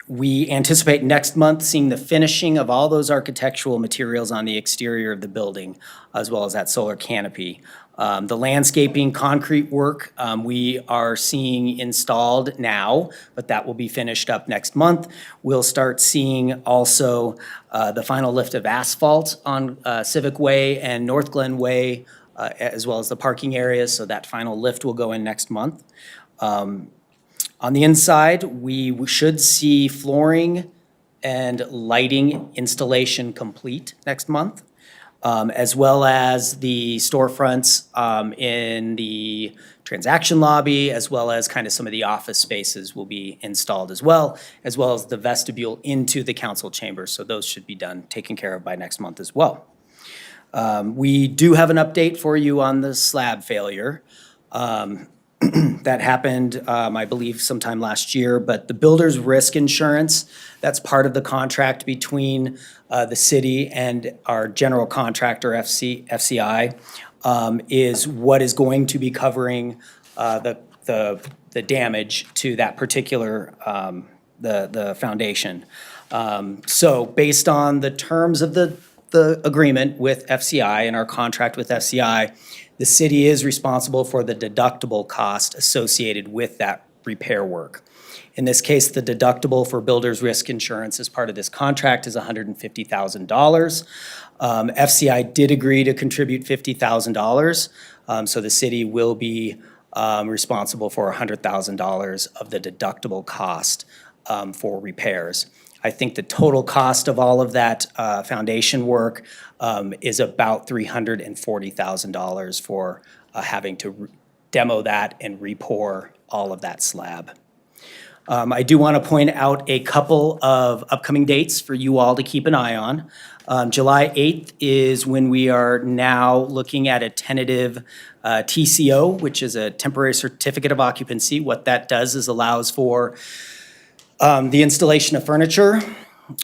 We anticipate next month seeing the finishing of all those architectural materials on the exterior of the building, as well as that solar canopy. The landscaping concrete work, we are seeing installed now, but that will be finished up next month. We'll start seeing also the final lift of asphalt on Civic Way and North Glen Way, as well as the parking areas, so that final lift will go in next month. On the inside, we should see flooring and lighting installation complete next month, as well as the storefronts in the transaction lobby, as well as kind of some of the office spaces will be installed as well as the vestibule into the council chambers. So those should be done, taken care of by next month as well. We do have an update for you on the slab failure. That happened, I believe, sometime last year, but the builder's risk insurance, that's part of the contract between the city and our general contractor, FCI, is what is going to be covering the damage to that particular, the foundation. So based on the terms of the agreement with FCI and our contract with FCI, the city is responsible for the deductible cost associated with that repair work. In this case, the deductible for builder's risk insurance as part of this contract is $150,000. FCI did agree to contribute $50,000, so the city will be responsible for $100,000 of the deductible cost for repairs. I think the total cost of all of that foundation work is about $340,000 for having to demo that and re-pour all of that slab. I do want to point out a couple of upcoming dates for you all to keep an eye on. July 8th is when we are now looking at a tentative TCO, which is a temporary certificate of occupancy. What that does is allows for the installation of furniture,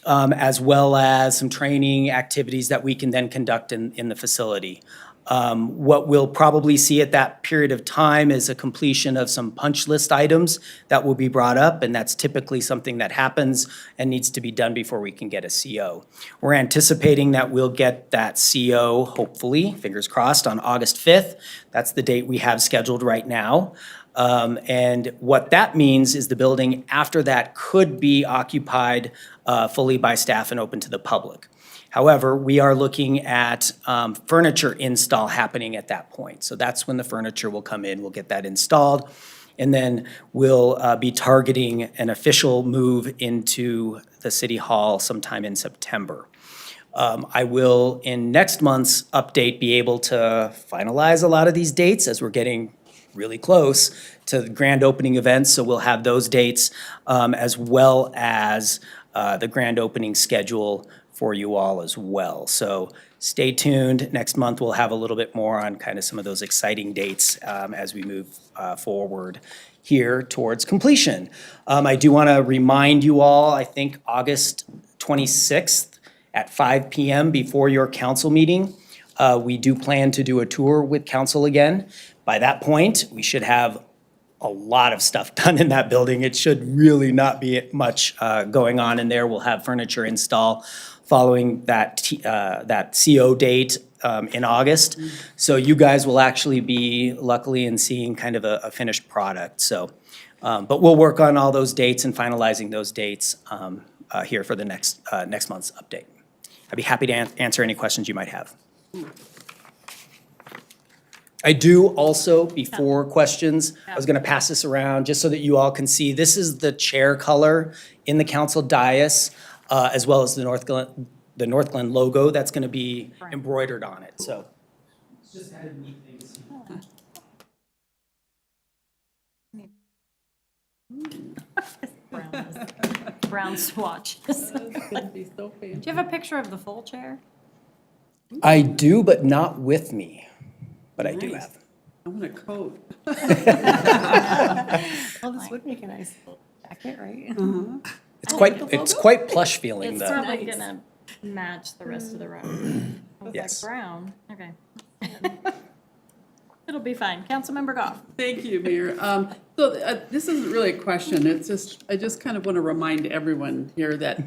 as well as some training activities that we can then conduct in the facility. What we'll probably see at that period of time is a completion of some punch list items that will be brought up, and that's typically something that happens and needs to be done before we can get a CO. We're anticipating that we'll get that CO, hopefully, fingers crossed, on August 5th. That's the date we have scheduled right now. And what that means is the building after that could be occupied fully by staff and open to the public. However, we are looking at furniture install happening at that point. So that's when the furniture will come in, we'll get that installed, and then we'll be targeting an official move into the City Hall sometime in September. I will, in next month's update, be able to finalize a lot of these dates as we're getting really close to the grand opening events, so we'll have those dates, as well as the grand opening schedule for you all as well. So stay tuned. Next month, we'll have a little bit more on kind of some of those exciting dates as we move forward here towards completion. I do want to remind you all, I think August 26th at 5 p.m. before your council meeting, we do plan to do a tour with council again. By that point, we should have a lot of stuff done in that building. It should really not be much going on in there. We'll have furniture install following that CO date in August. So you guys will actually be luckily in seeing kind of a finished product. So, but we'll work on all those dates and finalizing those dates here for the next month's update. I'd be happy to answer any questions you might have. I do also, before questions, I was gonna pass this around just so that you all can see. This is the chair color in the council dais, as well as the Northglenn logo that's gonna be embroidered on it, so. It's just kind of neat thing to see. Brown swatches. Do you have a picture of the full chair? I do, but not with me, but I do Nice. have. I want a coat. Well, this would make a nice little jacket, right? It's quite plush feeling It's though. probably gonna match the rest of the room. It's Yes. like brown, okay. It'll be fine. Councilmember Goff. Thank you, Mayor. So this isn't really a question, it's just, I just kind of want to remind everyone here that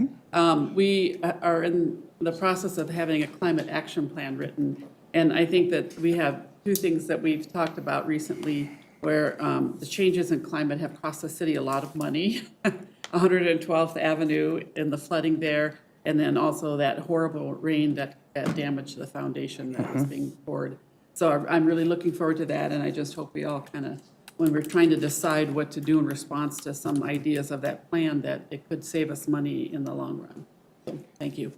we are in the process of having a climate action plan written. And I think that we have two things that we've talked about recently where the changes in climate have cost the city a lot of money. 112th Avenue and the flooding there, and then also that horrible rain that damaged the foundation that was being poured. So I'm really looking forward to that, and I just hope we all kind of, when we're trying to decide what to do in response to some ideas of that plan, that it could save us money in the long run. So, thank you.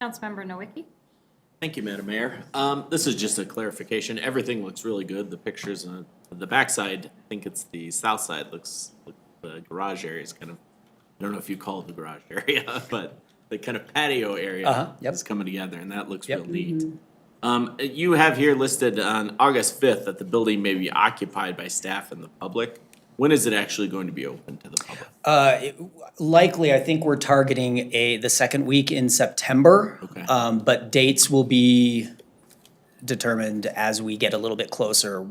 Councilmember Nowicki. Thank you, Madam Mayor. This is just a clarification. Everything looks really good. The pictures on the backside, I think it's the south side, looks, the garage area is kind of, I don't know if you call it the garage area, but the kind of patio area Yep. is coming together, and that looks Yep. real neat. You have here listed on August 5th that the building may be occupied by staff and the public. When is it actually going to be open to the public? Likely, I think we're targeting the second week in September. Okay. But dates will be determined as we get a little bit closer.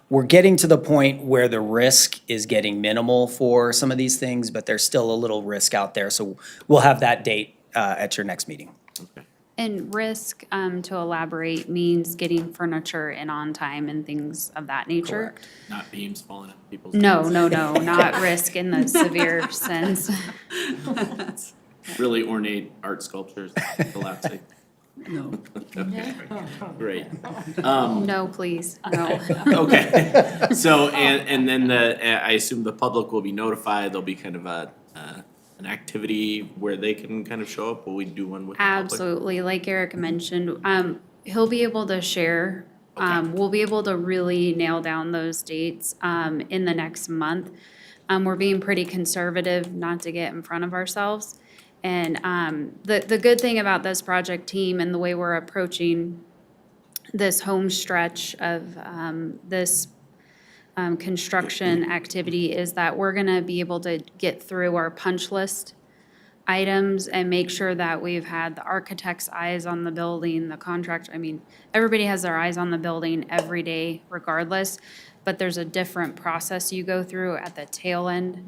We're getting to the point where the risk is getting minimal for some of these things, but there's still a little risk out there. So we'll have that date at your next meeting. Okay. And risk, to elaborate, means getting furniture in on time and things of that nature. Correct. Not beams falling on people's No, heads. no, no, not risk in the severe sense. Really ornate art sculptures collapsing. No. Great. No, please, no. Okay, so, and then I assume the public will be notified, there'll be kind of an activity where they can kind of show up, will we do one with the public? Absolutely, like Eric mentioned, he'll be able to share. We'll be able to really nail down those dates in the next month. We're being pretty conservative, not to get in front of ourselves. And the good thing about this project team and the way we're approaching this home stretch of this construction activity is that we're gonna be able to get through our punch list items and make sure that we've had the architect's eyes on the building, the contractor, I mean, everybody has their eyes on the building every day regardless, but there's a different process you go through at the tail end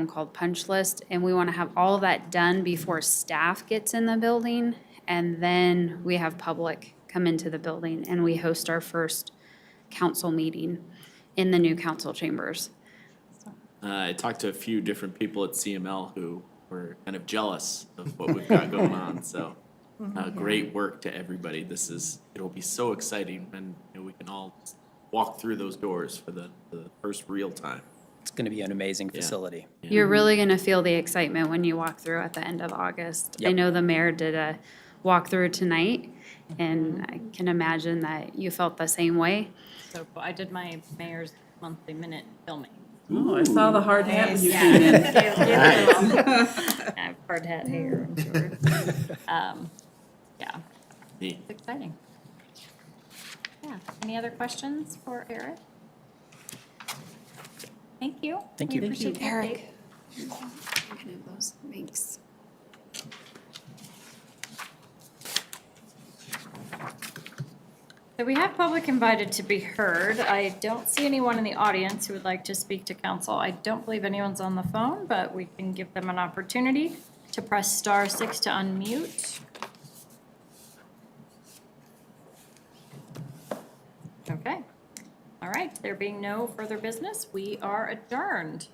called punch list, and we wanna have all of that done before staff gets in the building, and then we have public come into the building and we host our first council meeting in the new council chambers. I talked to a few different people at CML who were kind of jealous of what we've got going on, so great work to everybody. It'll be so exciting when we can all walk through those doors for the first real time. It's going to be an amazing facility. You're really gonna feel the excitement when you walk through at the end of August. I Yep. know the mayor did a walkthrough tonight, and I can imagine that you felt the same way. So I did my mayor's monthly minute filming. Oh, I saw the hard hat when you came in. I have hard hat hair, I'm sure. Yeah, Neat. it's exciting. Yeah, any other questions for Eric? Thank you. Thank We you. appreciate the update. Eric. You can have those, thanks. So we have public invited to be heard. I don't see anyone in the audience who would like to speak to council. I don't believe anyone's on the phone, but we can give them an opportunity to press star 6 to unmute. Okay. All right, there being no further business, we are adjourned.